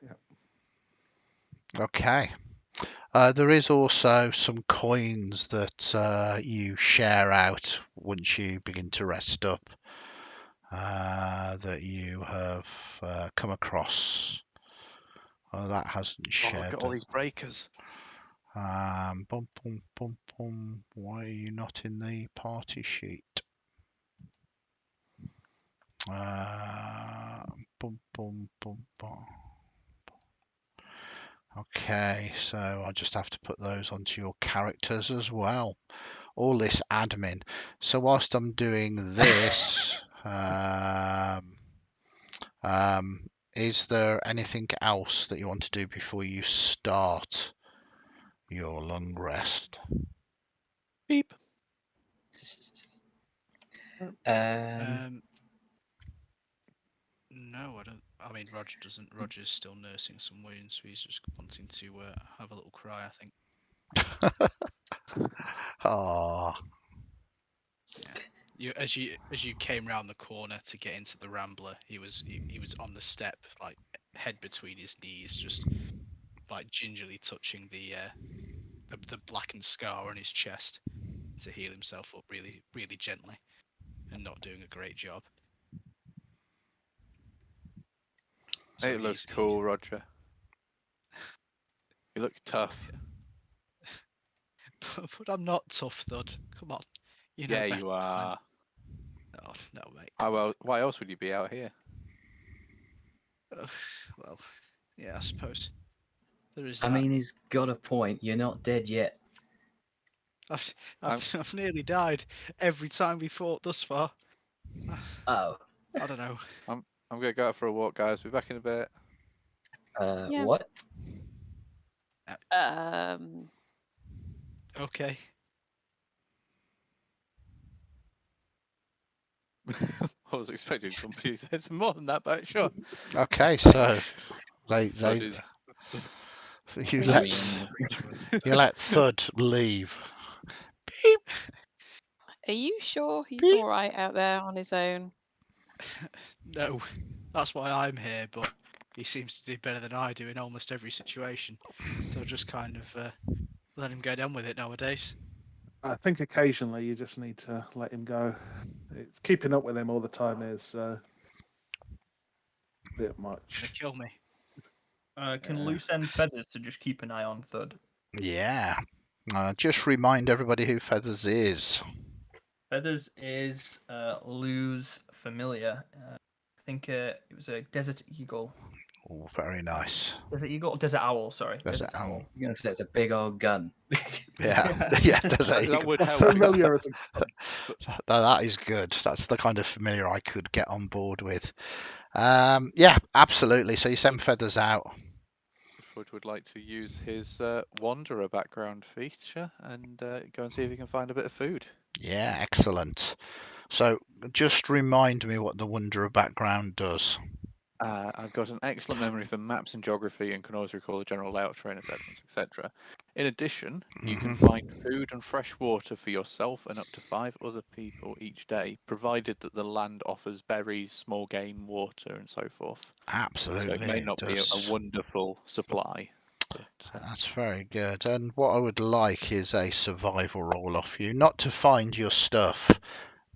Yeah. Okay. There is also some coins that you share out once you begin to rest up that you have come across. Oh, that hasn't Oh, shared. look at all these breakers. Bum, bum, bum, bum. Why are you not in the party sheet? Bum, bum, bum, bum. Okay, so I just have to put those onto your characters as well. All this admin. So whilst I'm doing this, is there anything else that you want to do before you start your long rest? Beep. No, I don't. I mean, Roger doesn't. Roger's still nursing some wounds, so he's just wanting to have a little cry, I think. Ah, Yeah. As you came round the corner to get into the Rambler, he was on the step, like head between his knees, just like gingerly touching the blackened scar on his chest to heal himself up really, really gently, and not doing a great job. So It looks cool, Roger. You look tough. But I'm not tough, Thud. Come on. You know Yeah, better. you are. No, mate. Well, why else would you be out here? Well, yeah, I suppose. There is I that. mean, he's got a point. You're not dead yet. I've nearly died every time we fought thus far. Oh. I don't know. I'm gonna go out for a walk, guys. Be back in a bit. Yeah. What? Okay. I was expecting somebody to say some more than that, but sure. okay, so you I let mean, you let Thud leave. Are you sure he's all right out there on his own? No, that's why I'm here, but he seems to do better than I do in almost every situation. So just kind of let him go down with it nowadays. I think occasionally you just need to let him go. It's keeping up with him all the time is a bit much. They kill me. Can Lou send Feathers to just keep an eye on Thud? Yeah. Just remind everybody who Feathers is. Feathers is Lou's familiar. I think it was a desert eagle. Oh, very nice. Desert eagle? Desert owl, sorry. Desert Desert owl. owl. you're going to say it's a big old gun. Yeah, yeah, That would help. Familiar as that is good. That's the kind of familiar I could get on board with. Yeah, absolutely. So you send Feathers out. Fudge would like to use his wanderer background feature and go and see if he can find a bit of food. Yeah, excellent. So just remind me what the Wanderer background does. I've got an excellent memory for maps and geography and can always recall the general layout, terrain, etc. In addition, you can find food and fresh water for yourself and up to 5 other people each day, provided that the land offers berries, small game, water, and so forth. Absolutely. So it may not be a wonderful supply. But, that's very good. And what I would like is a survival roll off you, not to find your stuff,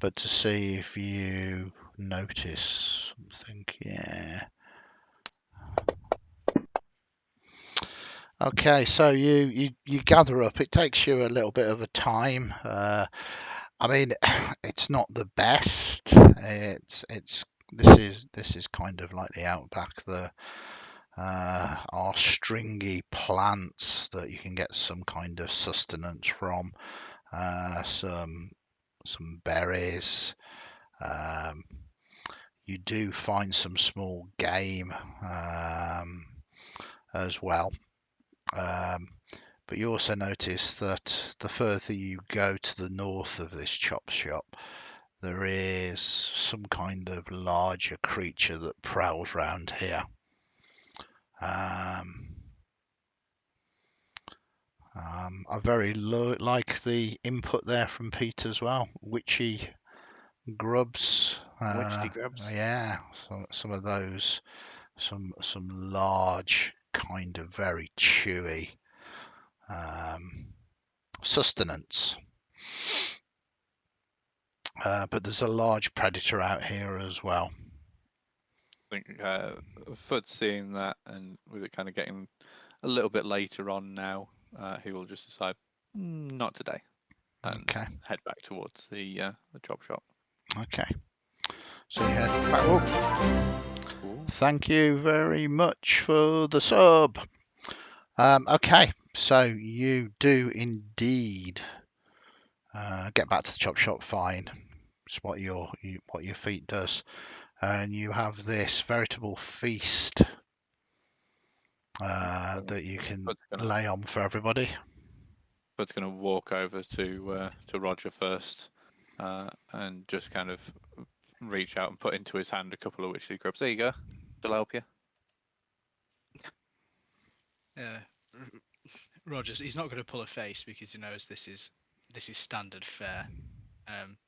but to see if you notice something. Yeah. Okay, so you gather up. It takes you a little bit of a time. I mean, it's not the best. This is kind of like the outback. The are stringy plants that you can get some kind of sustenance from. Some berries. You do find some small game as well. But you also notice that the further you go to the north of this chop shop, there is some kind of larger creature that prowls around here. I very like the input there from Pete as well. Witchy grubs. Witchy grubs. Yeah, some of those. Some large, kind of very chewy sustenance. But there's a large predator out here as well. I think Fud's seeing that, and with it kind of getting a little bit later on now, he will just decide not today, and head back towards the chop shop. Okay. So you head back. Oh. Thank you very much for the sub. Okay, so you do indeed get back to the chop shop fine. It's what your feet does, and you have this veritable feast that you can lay on for everybody. Bud's going to walk over to Roger first, and just kind of reach out and put into his hand a couple of witchy grubs. There you go. That'll help you. Rogers, he's not going to pull a face because he knows this is standard fare.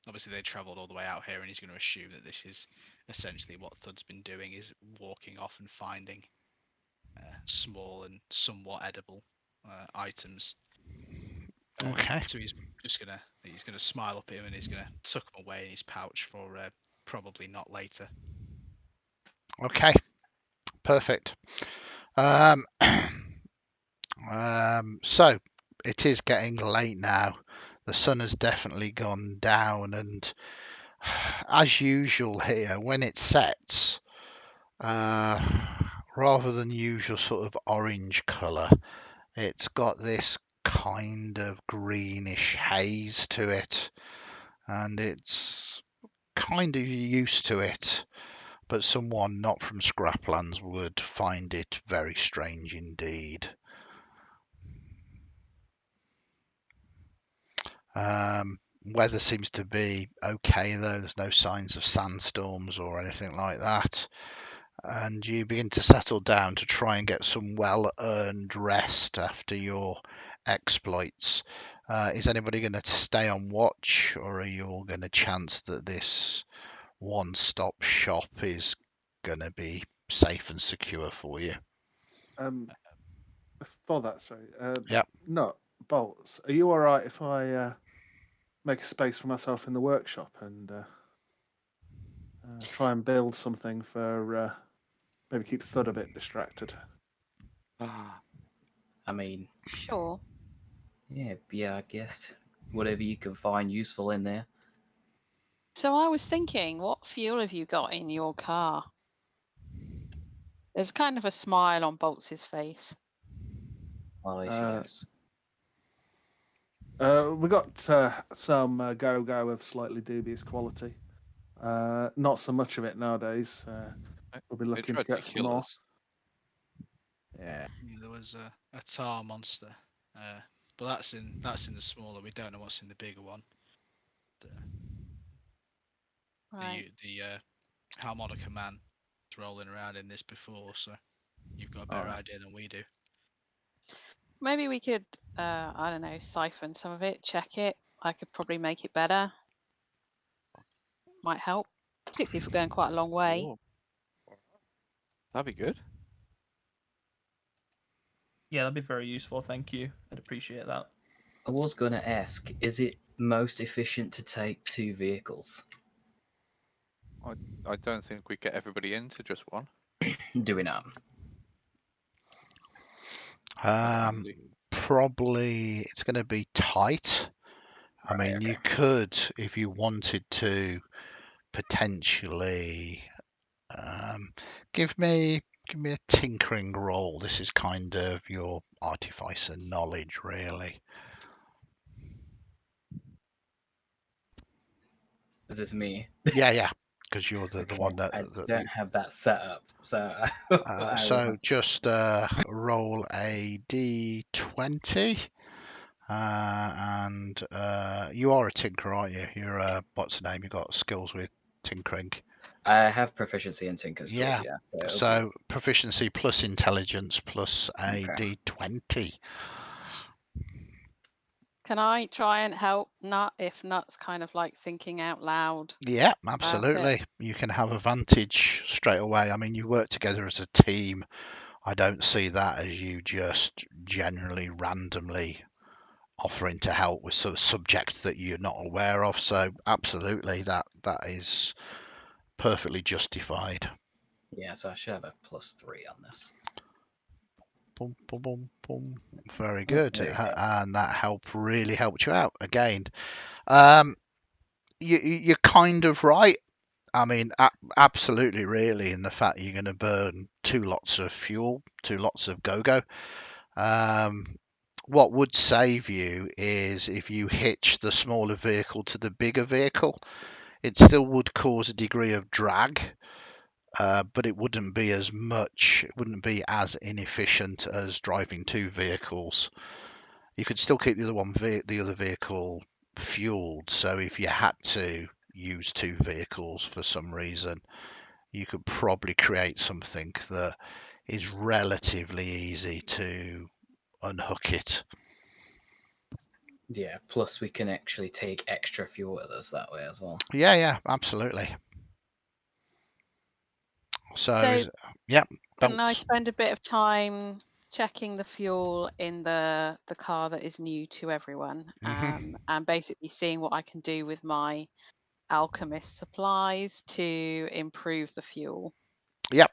Obviously they travelled all the way out here, and he's going to assume that this is essentially what Thud's been doing, is walking off and finding small and somewhat edible items. Okay. So he's gonna smile up at him, and he's gonna tuck them away in his pouch for probably not later. Okay. Perfect. So it is getting late now. The sun has definitely gone down, and as usual here, when it sets, rather than usual sort of orange colour, it's got this kind of greenish haze to it, and it's kind of used to it, but someone not from Scraplands would find it very strange indeed. Weather seems to be okay though. There's no signs of sandstorms or anything like that. And you begin to settle down to try and get some well-earned rest after your exploits. Is anybody going to stay on watch, or are you all going to chance that this one-stop shop is going to be safe and secure for you? Before that, sorry. Yep. No, Bolts. Are you all right if I make a space for myself in the workshop and try and build something for maybe keep Thud a bit distracted? I mean, Sure. yeah, I guess whatever you can find useful in there. So I was thinking, what fuel have you got in your car? There's kind of a smile on Bolts' face. Well, issues. We got some go of slightly dubious quality. Not so much of it nowadays. We'll be looking to get some more. Yeah, there was a tar monster, but that's in the smaller. We don't know what's in the bigger one. The harmonica man was rolling around in this before, so you've got a better idea than we do. Maybe we could, I don't know, siphon some of it, check it. I could probably make it better. Might help, particularly if we're going quite a long way. Ooh. That'd be good. Yeah, that'd be very useful. Thank you. I'd appreciate that. I was going to ask, is it most efficient to take 2 vehicles? I don't think we get everybody into just one. Do we not? Handy. Probably it's going to be tight. I Right, mean, you okay. could, if you wanted to, potentially give me a tinkering roll. This is kind of your artificer knowledge, really. Is this me? Yeah, because you're the Okay, one that. I don't have that set up, so I will So have to. just roll a d20. And you are a tinker, aren't you? You're what's the name? You got skills with tinkering. I have proficiency in Tinker's tools, Yeah. yeah. So it'll So proficiency plus intelligence plus a Okay. d20. Can I try and help Nut if Nut's kind of like thinking out loud Yeah, about it? absolutely. You can have advantage straight away. I mean, you work together as a team. I don't see that as you just generally randomly offering to help with sort of subject that you're not aware of. So absolutely, that is perfectly justified. Yeah, so I should have a +3 on this. Boom, boom, boom, boom. Very Oh, good. there we go. And that really helped you out again. Um, you're kind of right. I mean, absolutely, really, in the fact you're going to burn 2 lots of fuel, 2 lots of go-go. What would save you is if you hitch the smaller vehicle to the bigger vehicle. It still would cause a degree of drag, but it wouldn't be as much, it wouldn't be as inefficient as driving 2 vehicles. You could still keep the other vehicle fueled. So if you had to use 2 vehicles for some reason, you could probably create something that is relatively easy to unhook it. Yeah, plus we can actually take extra fuel with us that way as well. Yeah, absolutely. So yeah, can I spend a bit of time checking the fuel in the car that is new to everyone, and basically seeing what I can do with my alchemist supplies to improve the fuel? Yep.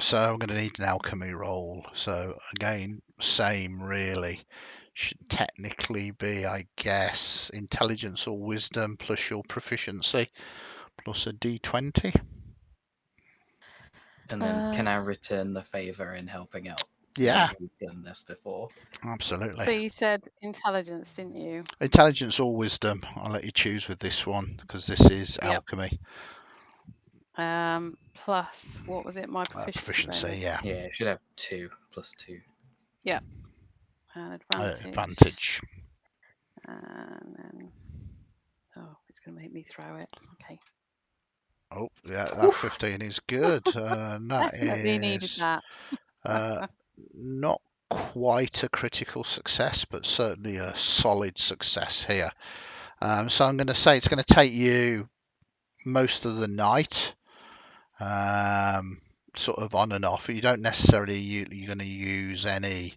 So I'm going to need an alchemy roll. So again, same really. Should technically be, I guess, intelligence or wisdom plus your proficiency plus a d20. And then can I return the favor in helping out? Yeah, As we've done this before. absolutely. So you said intelligence, didn't you? Intelligence or wisdom. I'll let you choose with this one because this is Yep. alchemy. Plus, what was it? My proficiency bonus. Yeah. Yeah, it should have 2 +2. Yep. And advantage. Advantage. And then, oh, it's going to make me throw it. Okay. Oh, yeah, that 15 is good. That Definitely needed is that. not quite a critical success, but certainly a solid success here. So I'm going to say it's going to take you most of the night, sort of on and off. You don't necessarily you're going to use any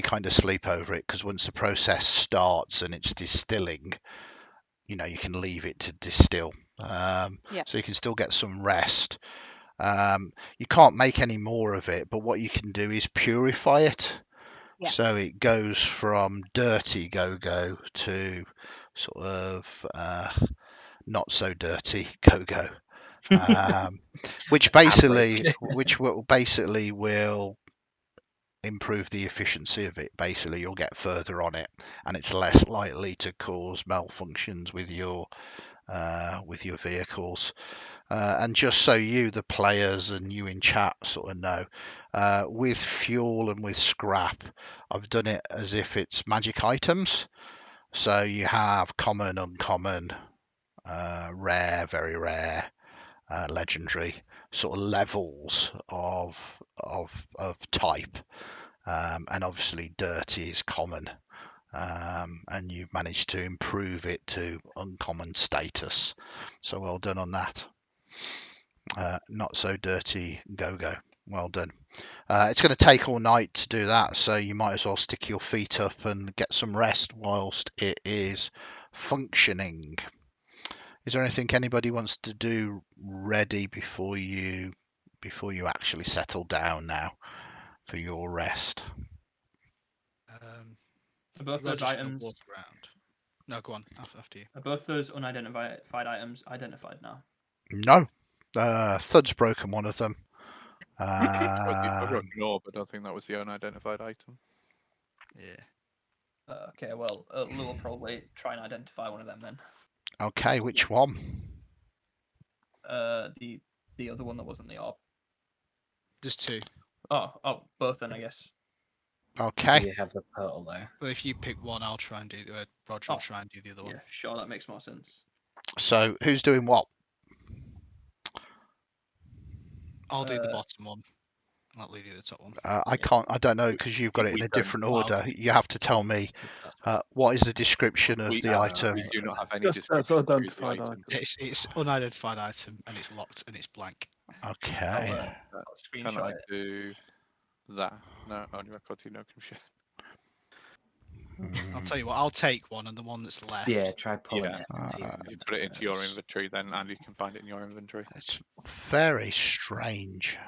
kind of sleep over it, because once the process starts and it's distilling, you can leave it to distill. Yeah. So you can still get some rest. You can't make any more of it, but what you can do is purify it. Yeah. So it goes from dirty go-go to sort of not so dirty go-go, which basically will improve the efficiency of it. Basically, you'll get further on it, and it's less likely to cause malfunctions with your vehicles. And just so you, the players, and you in chat sort of know, with fuel and with scrap, I've done it as if it's magic items. So you have common, uncommon, rare, very rare, legendary sort of levels of type, and obviously dirty is common. And you've managed to improve it to uncommon status. So well done on that. Not so dirty go-go. Well done. It's going to take all night to do that, so you might as well stick your feet up and get some rest whilst it is functioning. Is there anything anybody wants to do ready before you actually settle down now for your rest? Are both those Roger's gonna items? walk around. No, go on. After you. Are both those unidentified items identified now? No. Thud's broken one of them. I wrote an orb, but I don't think that was the unidentified item. Yeah. Okay, well, Lou will probably try and identify one of them then. Okay, which one? The other one that wasn't the orb. There's two. Oh, both then, I guess. Do Okay. you have the portal there? Well, if you pick one, I'll try and do. Roger will try and do the other one. Yeah, sure, that makes more sense. So who's doing what? I'll do the bottom one. I'll leave you the top one. I can't. I don't know because you've got it in We a don't- different well, order. You have to tell me what is the description of We- the item. We do not have any Just as description of the unidentified item. item. It's unidentified item and it's locked and it's blank. Okay. I'll Can screenshot I it. do that? No, only record to no commission. I'll tell you what. I'll take one, and the one that's left. Yeah, try pulling Yeah. it into your You put it into your inventory. inventory then, and you can find it in your inventory. It's very strange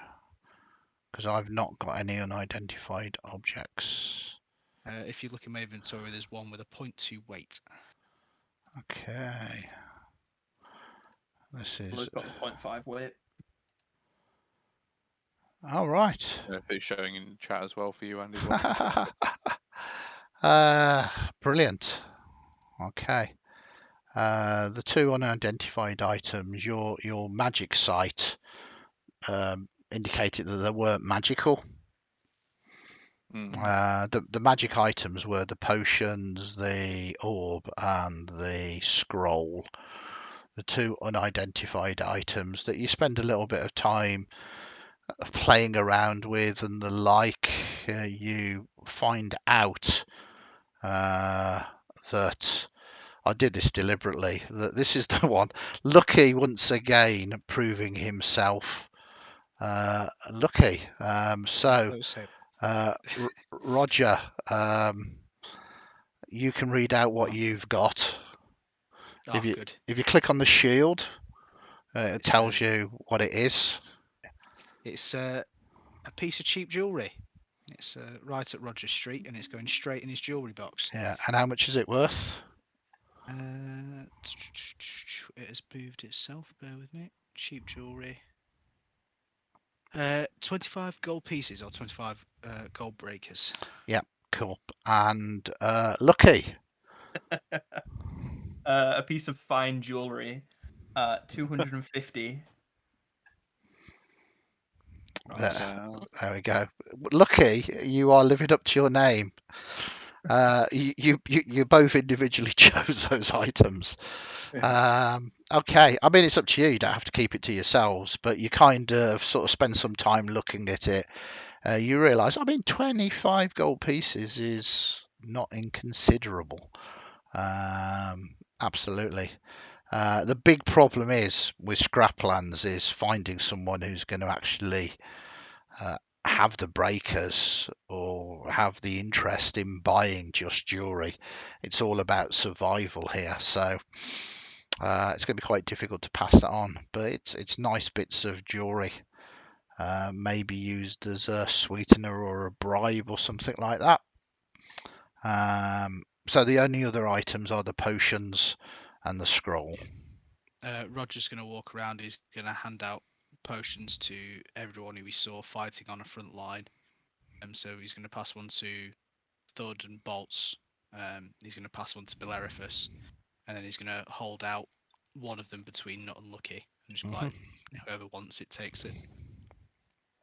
because I've not got any unidentified objects. If you look in my inventory, there's one with a 0.2 weight. Okay. This is. Lou's got the 0.5 weight. All right. If it's showing in chat as well for you, Andy. Brilliant. Okay. The two unidentified items, your magic site indicated that they weren't magical. The magic items were the potions, the orb, and the scroll. The two unidentified items that you spend a little bit of time playing around with and the like. You find out that I did this deliberately, that this is the one. Lucky once again proving himself lucky. Roger, you can read out what you've got. Good. If you click on the shield, it tells you what it is. It's a piece of cheap jewellery. It's right at Roger Street, and it's going straight in his jewellery box. Yeah, and how much is it worth? It has moved itself. Bear with me. Cheap jewellery. 25 gold pieces or 25 gold breakers. Yeah, cool. And Lucky. A piece of fine jewelry. 250. There we go. Lucky, you are living up to your name. You both individually chose those items. Yes. Okay, I mean it's up to you. You don't have to keep it to yourselves, but you kind of sort of spend some time looking at it. You realise, I mean, 25 gold pieces is not inconsiderable. Absolutely. The big problem is with Scraplands is finding someone who's going to actually have the breakers or have the interest in buying just jewelry. It's all about survival here, so it's going to be quite difficult to pass that on. But it's nice bits of jewelry, maybe used as a sweetener or a bribe or something like that. So the only other items are the potions and the scroll. Roger's going to walk around. He's going to hand out potions to everyone who we saw fighting on a front line. So he's going to pass one to Thud and Bolts. He's going to pass one to Beleriphus, and then he's going to hold out one of them between Nut and Lucky, and just like whoever wants it takes it.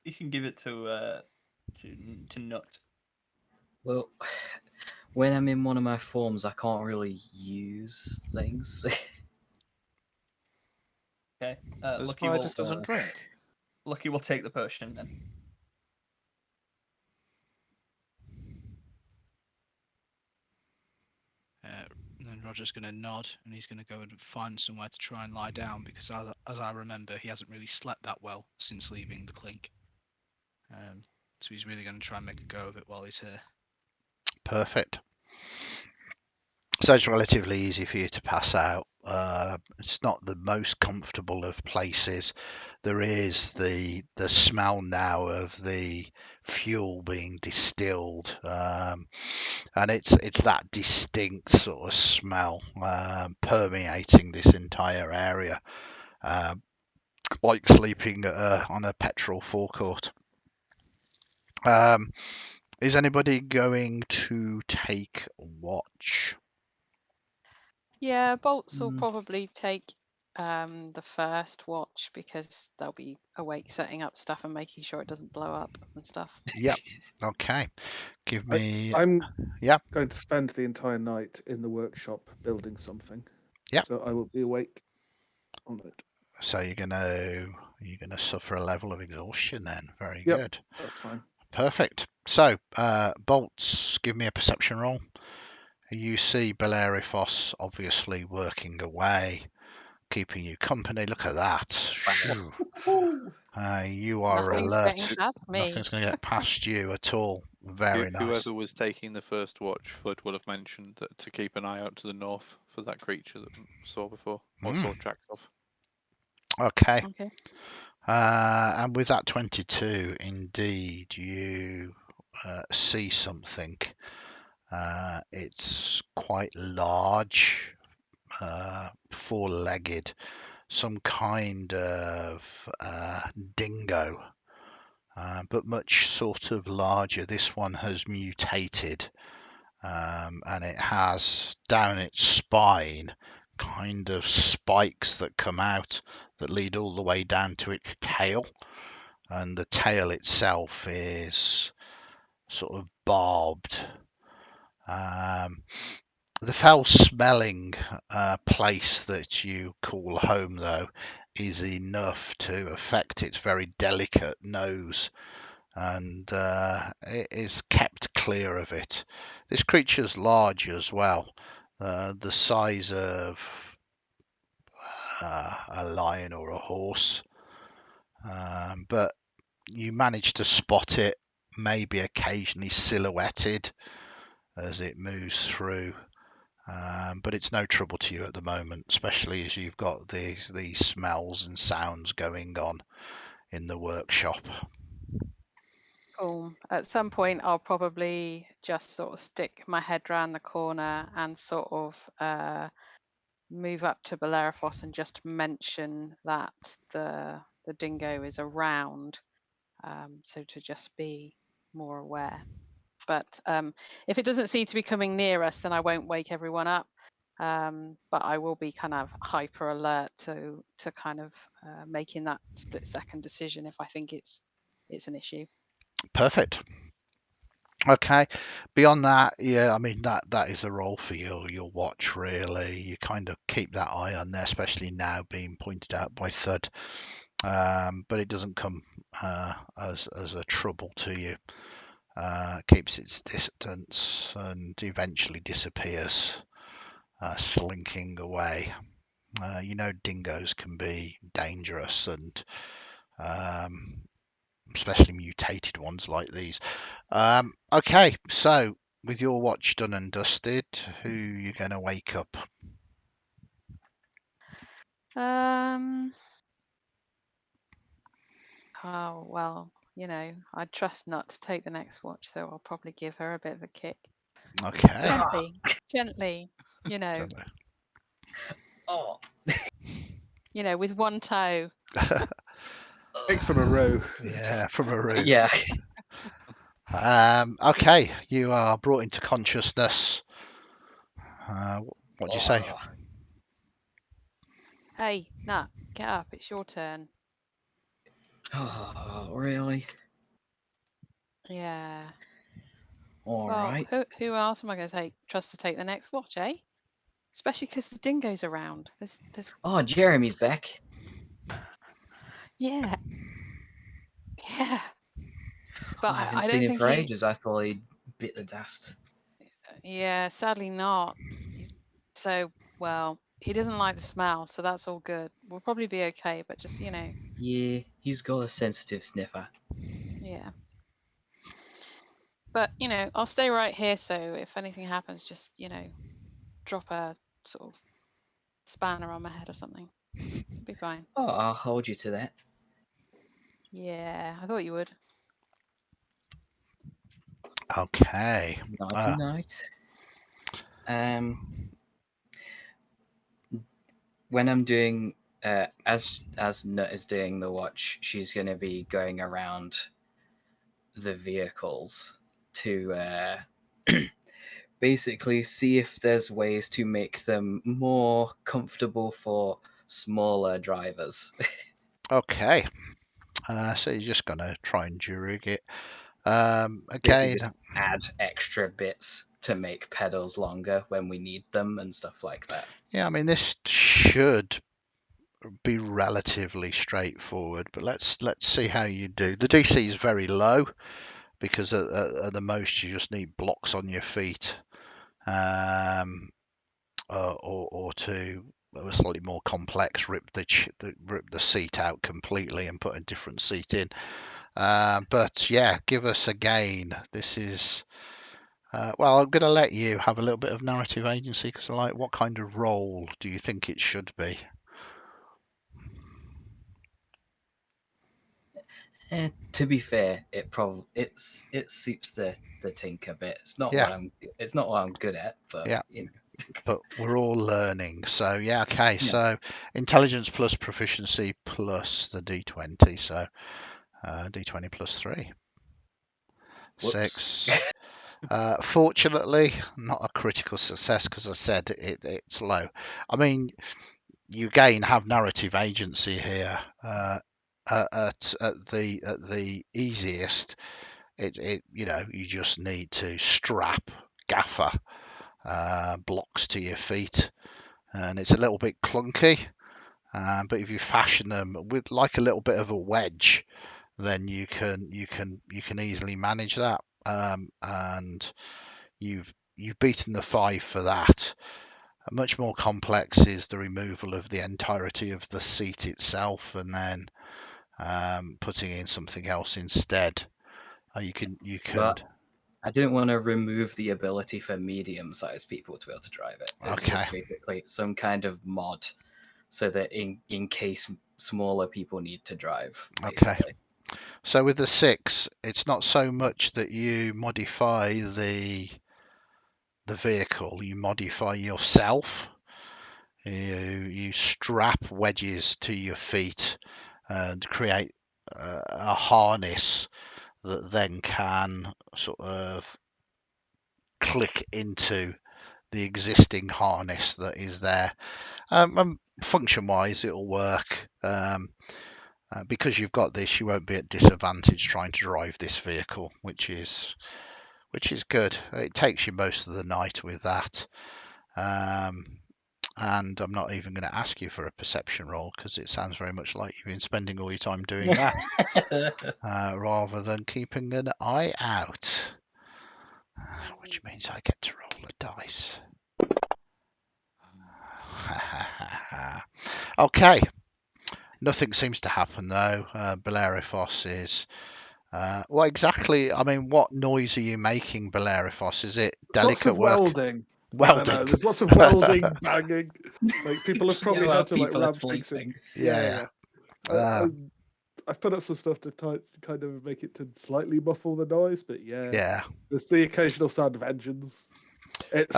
You can give it to Nut. Well, when I'm in one of my forms, I can't really use things. Okay. The Lucky spider will doesn't drink. Lucky will take the potion then. And then Roger's going to nod, and he's going to go and find somewhere to try and lie down, because as I remember, he hasn't really slept that well since leaving the clink. So he's really going to try and make a go of it while he's here. Perfect. So it's relatively easy for you to pass out. It's not the most comfortable of places. There is the smell now of the fuel being distilled, and it's that distinct sort of smell permeating this entire area, like sleeping on a petrol forecourt. Is anybody going to take watch? Yeah, Bolts will Mm. probably take the first watch because they'll be awake setting up stuff and making sure it doesn't blow up and stuff. Yep. Okay. Give me. I'm Yeah. going to spend the entire night in the workshop building something. Yep. So I will be awake on it. So you're gonna suffer a level of exhaustion then. Very Yep. good. That's fine. Perfect. So Bolts, give me a perception roll. You see Belarifos obviously working away, keeping you company. Look at that. Shoo. You are Nothing's alert. getting past me. Nothing's going to get past you at all. Very nice. Whoever was taking the first watch, Flood will have mentioned that to keep an eye out to the north for that creature that we saw before, or saw tracks of. Okay. Okay. And with that 22, indeed, you see something. It's quite large, four-legged, some kind of dingo, but much sort of larger. This one has mutated, and it has down its spine kind of spikes that come out that lead all the way down to its tail, and the tail itself is sort of barbed. The foul-smelling place that you call home, though, is enough to affect its very delicate nose, and it is kept clear of it. This creature's large as well, the size of a lion or a horse, but you manage to spot it maybe occasionally silhouetted as it moves through. But it's no trouble to you at the moment, especially as you've got these smells and sounds going on in the workshop. Cool. At some point, I'll probably just sort of stick my head round the corner and sort of move up to Bellerophos and just mention that the dingo is around, so to just be more aware. But if it doesn't seem to be coming near us, then I won't wake everyone up. But I will be kind of hyper alert to kind of making that split second decision if I think it's an issue. Perfect. Okay. Beyond that, yeah, I mean that is a role for your watch really. You kind of keep that eye on there, especially now being pointed out by Thud. But it doesn't come as a trouble to you. Keeps its distance and eventually disappears, slinking away. You know, dingoes can be dangerous, and especially mutated ones like these. Okay, so with your watch done and dusted, who are you going to wake up? Oh well, I trust Nut to take the next watch, so I'll probably give her a bit of a kick. Okay. Gently, Oh. with one toe. Take from a row. Yeah, from a room. Yeah. Okay, you are brought into consciousness. What do you say? Oh. Hey, Nut, get up. It's your turn. Oh, really? Yeah. All Well, right. who else am I going to trust to take the next watch, eh? Especially because the dingo's around. There's. Oh, Jeremy's back. Yeah. Yeah. But I haven't I seen don't him think for he. ages. I thought he'd bit the dust. Yeah, sadly not. Well, he doesn't like the smell, so that's all good. We'll probably be okay, but just, Yeah, he's got a sensitive sniffer. yeah. But, I'll stay right here, so if anything happens, just, drop a sort of spanner on my head or something. It'll be fine. Oh, I'll hold you to that. Yeah, I thought you would. Okay. Nighty night. When I'm doing as Nut is doing the watch, she's going to be going around the vehicles to basically see if there's ways to make them more comfortable for smaller drivers. Okay. So you're just gonna try and jurig it. Basically, Again, just add extra bits to make pedals longer when we need them and stuff like that. yeah, I mean this should be relatively straightforward, but let's see how you do. The DC is very low because at the most you just need blocks on your feet, or to slightly more complex rip the seat out completely and put a different seat in. But yeah, give us a gain. This is well, I'm going to let you have a little bit of narrative agency because I like, what kind of role do you think it should be? To be fair, it suits the tinker bit. It's not Yeah. what I'm good at, but Yeah. you know. But we're all learning. So yeah, okay. Yeah. So intelligence plus proficiency plus the D20. So D20 plus 3. Whoops. 6. Fortunately, not a critical success because I said it's low. I mean, you again have narrative agency here. At the easiest, it you just need to strap gaffer blocks to your feet, and it's a little bit clunky. But if you fashion them with like a little bit of a wedge, then you can easily manage that. And you've beaten the 5 for that. Much more complex is the removal of the entirety of the seat itself, and then putting in something else instead. You can. But I didn't want to remove the ability for medium-sized people to be able to drive it. It's Okay. just basically some kind of mod, so that in case smaller people need to drive, basically. Okay. So with the 6, it's not so much that you modify the vehicle, you modify yourself. You strap wedges to your feet and create a harness that then can sort of click into the existing harness that is there. Function wise, it'll work. Because you've got this, you won't be at disadvantage trying to drive this vehicle, which is good. It takes you most of the night with that. And I'm not even going to ask you for a perception roll because it sounds very much like you've been spending all your time doing that rather than keeping an eye out, which means I get to roll a dice. Okay, nothing seems to happen though. Beleriphos is what exactly? I mean, what noise are you making, Beleriphos? Is it There's lots delicate of work? welding. Welding. No, there's lots of welding, banging. Like people have probably Yeah, had to like people are ram things in. sleeping. Yeah. I've put up some stuff to kind of make it to slightly muffle the noise, but Yeah. there's the occasional sound of engines. It's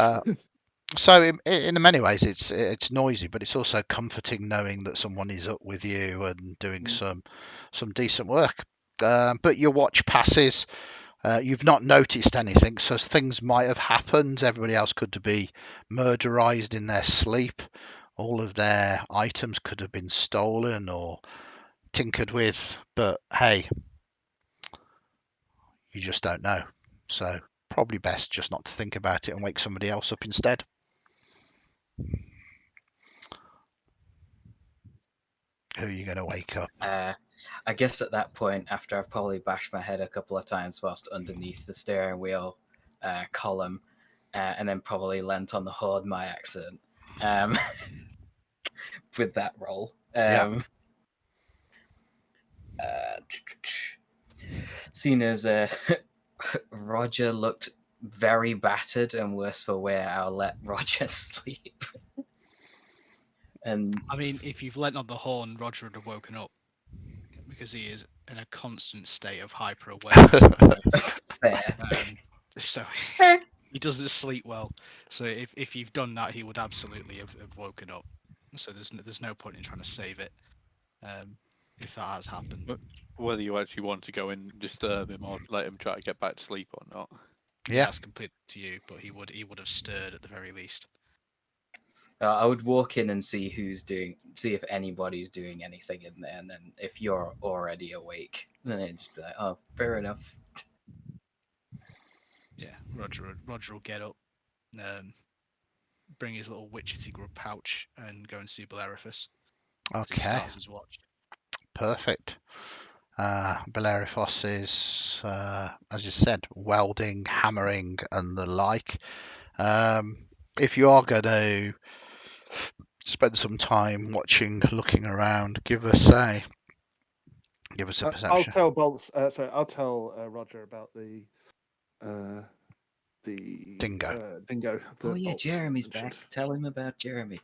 So in many ways, it's noisy, but it's also comforting knowing that someone is up with you and doing some decent work. But your watch passes. You've not noticed anything, so things might have happened. Everybody else could be murderized in their sleep. All of their items could have been stolen or tinkered with. But hey, you just don't know. So probably best just not to think about it and wake somebody else up instead. Who are you going to wake up? I guess at that point, after I've probably bashed my head a couple of times whilst underneath the steering wheel column, and then probably leant on the hoard by accident with that roll. Seeing as Roger looked very battered and worse for wear, I'll let Roger sleep. And I mean, if you've lent on the horn, Roger would have woken up because he is in a constant state of hyper awareness. fair. So he doesn't sleep well. So if you've done that, he would absolutely have woken up. So there's no point in trying to save it if that has happened. Whether you actually want to go and disturb him or let him try to get back to sleep or not. Yeah. That's completely to you, but he would have stirred at the very least. I would walk in and see see if anybody's doing anything in there, and then if you're already awake, then I'd just be like, oh, fair enough. Yeah, Roger will get up, bring his little witchetty grub pouch, and go and see Beleriphus. As he Okay. starts his watch. Perfect. Beleriphos is, as you said, welding, hammering, and the like. If you are going to spend some time watching, looking around, give us a perception. I'll tell Bolts. I'll tell Roger about the Dingo. dingo. Oh yeah, Bolts Jeremy's mentioned. back. Tell him about Jeremy.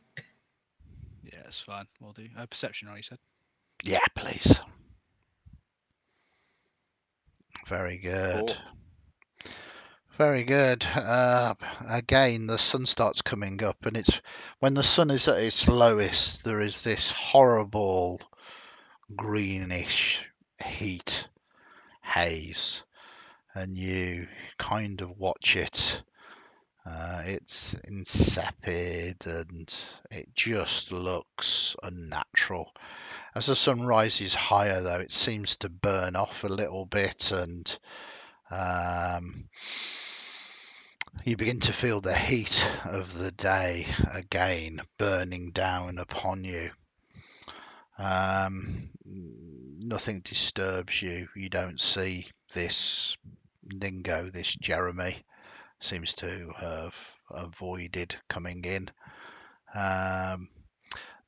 Yeah, it's fine. We'll do. Perception, right? You said. Yeah, please. Very good. Cool. Very good. Again, the sun starts coming up, and it's when the sun is at its lowest, there is this horrible greenish heat haze, and you kind of watch it. It's insipid and it just looks unnatural. As the sun rises higher, though, it seems to burn off a little bit, and you begin to feel the heat of the day again burning down upon you. Nothing disturbs you. You don't see this dingo, this Jeremy seems to have avoided coming in.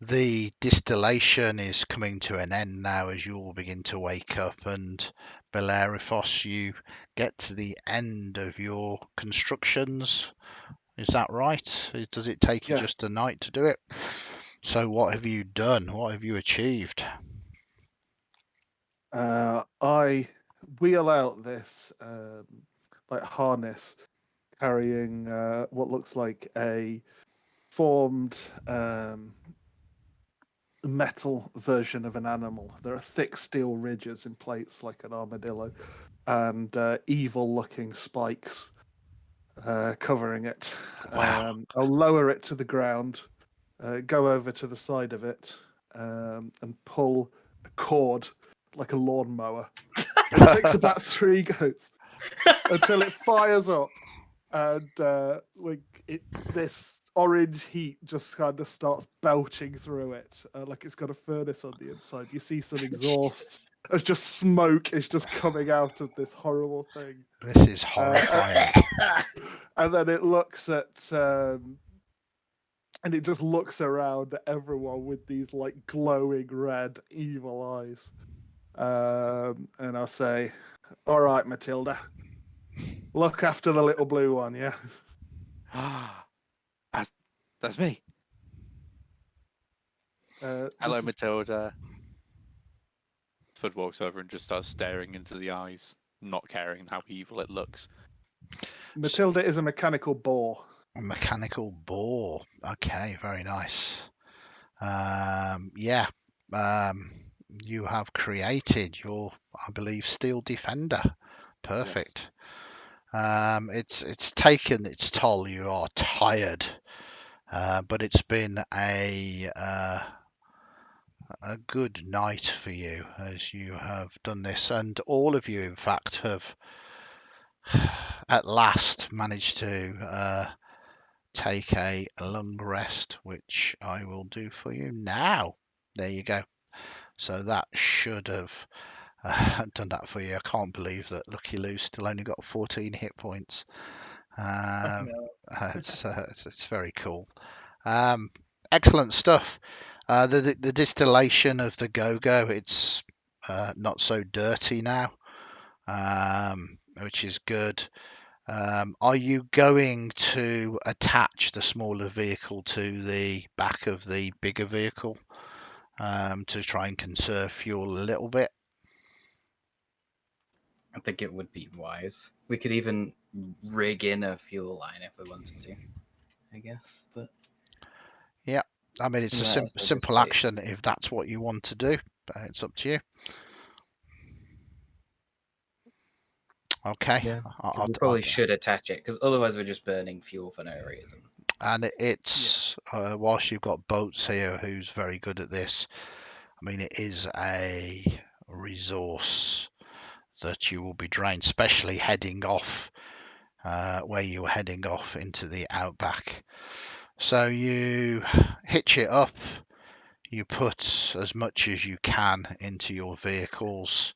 The distillation is coming to an end now as you all begin to wake up, and Beleriphos, you get to the end of your constructions. Is that right? Does it take you Yes. just a night to do it? So what have you done? What have you achieved? I wheel out this like harness carrying what looks like a formed metal version of an animal. There are thick steel ridges in plates like an armadillo, and evil-looking spikes covering it. Wow. I'll lower it to the ground, go over to the side of it, and pull a cord like a lawnmower. It takes about 3 goes until it fires up, and this orange heat just kind of starts belching through it, like it's got a furnace on the inside. You see some exhaust. It's just smoke is just coming out of this horrible thing. This is horrifying. And then it looks at and it just looks around at everyone with these like glowing red evil eyes. And I'll say, all right, Matilda, look after the little blue one, yeah? That's me. Hello, Matilda. Fud walks over and just starts staring into the eyes, not caring how evil it looks. Matilda is a mechanical boar. A mechanical boar. Okay, very nice. You have created your, I believe, steel defender. Perfect. Yes. It's taken its toll. You are tired, but it's been a good night for you as you have done this, and all of you, in fact, have at last managed to take a long rest, which I will do for you now. There you go. So that should have done that for you. I can't believe that Lucky Lou still only got 14 hit points. It's very cool. Excellent stuff. The distillation of the go-go, it's not so dirty now, which is good. Are you going to attach the smaller vehicle to the back of the bigger vehicle to try and conserve fuel a little bit? I think it would be wise. We could even rig in a fuel line if we wanted to, I guess. But Yeah, I mean, it's we a might as well just simple say- action if that's what you want to do. But it's up to you. Okay. Yeah, I'll, we probably should attach it because otherwise we're just burning fuel for no reason. and it's whilst you've got Boats here who's very good at this, I mean, it is a resource that you will be drained, especially heading off where you're heading off into the outback. So you hitch it up, you put as much as you can into your vehicles,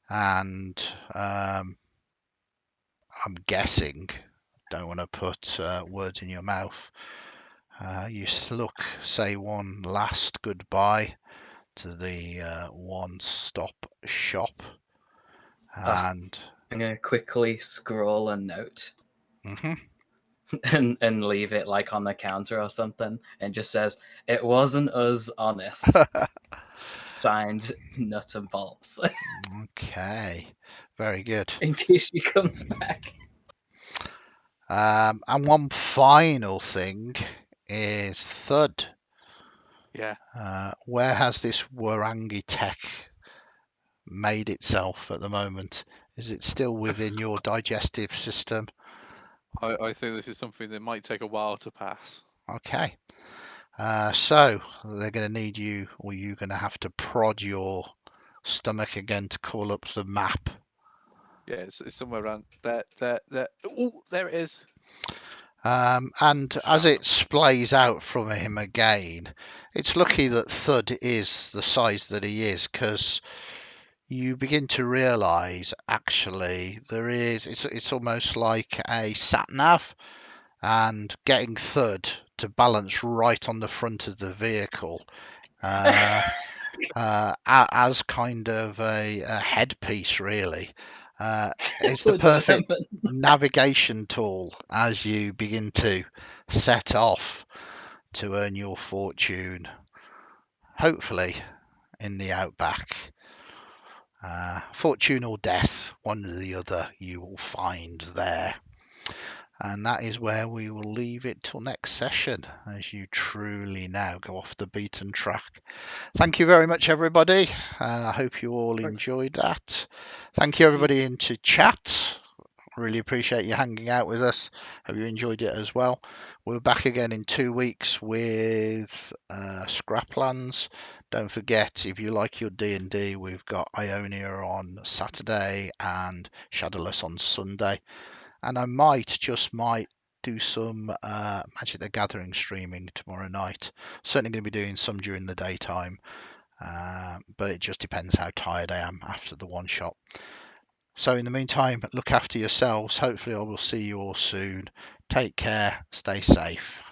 and I'm guessing, don't want to put words in your mouth, you say one last goodbye to the one-stop shop, and I'm gonna quickly scroll a note Mhm. and leave it like on the counter or something, and just says, "It wasn't us, honest." Signed, Nut and Bolts. Okay, very good. In case she comes back. And one final thing is Thud. Yeah. Where has this Warangi tech made itself at the moment? Is it still within your digestive system? I think this is something that might take a while to pass. Okay. So they're going to need you, or you're going to have to prod your stomach again to call up the map. Yeah, it's somewhere around there. Oh, there it is. And as it splays out from him again, it's lucky that Thud is the size that he is, because you begin to realise actually it's almost like a sat nav, and getting Thud to balance right on the front of the vehicle as kind of a headpiece really. It's the Would perfect lemon. navigation tool as you begin to set off to earn your fortune, hopefully in the outback. Fortune or death, one or the other you will find there. And that is where we will leave it till next session, as you truly now go off the beaten track. Thank you very much, everybody. I hope you all enjoyed that. Thank you, everybody, into chat. Really appreciate you hanging out with us. Hope you enjoyed it as well. We're back again in 2 weeks with Scraplands. Don't forget, if you like your D&D, we've got Ionia on Saturday and Shadowless on Sunday. And I might do some Magic the Gathering streaming tomorrow night. Certainly going to be doing some during the daytime, but it just depends how tired I am after the one shot. So in the meantime, look after yourselves. Hopefully I will see you all soon. Take care. Stay safe.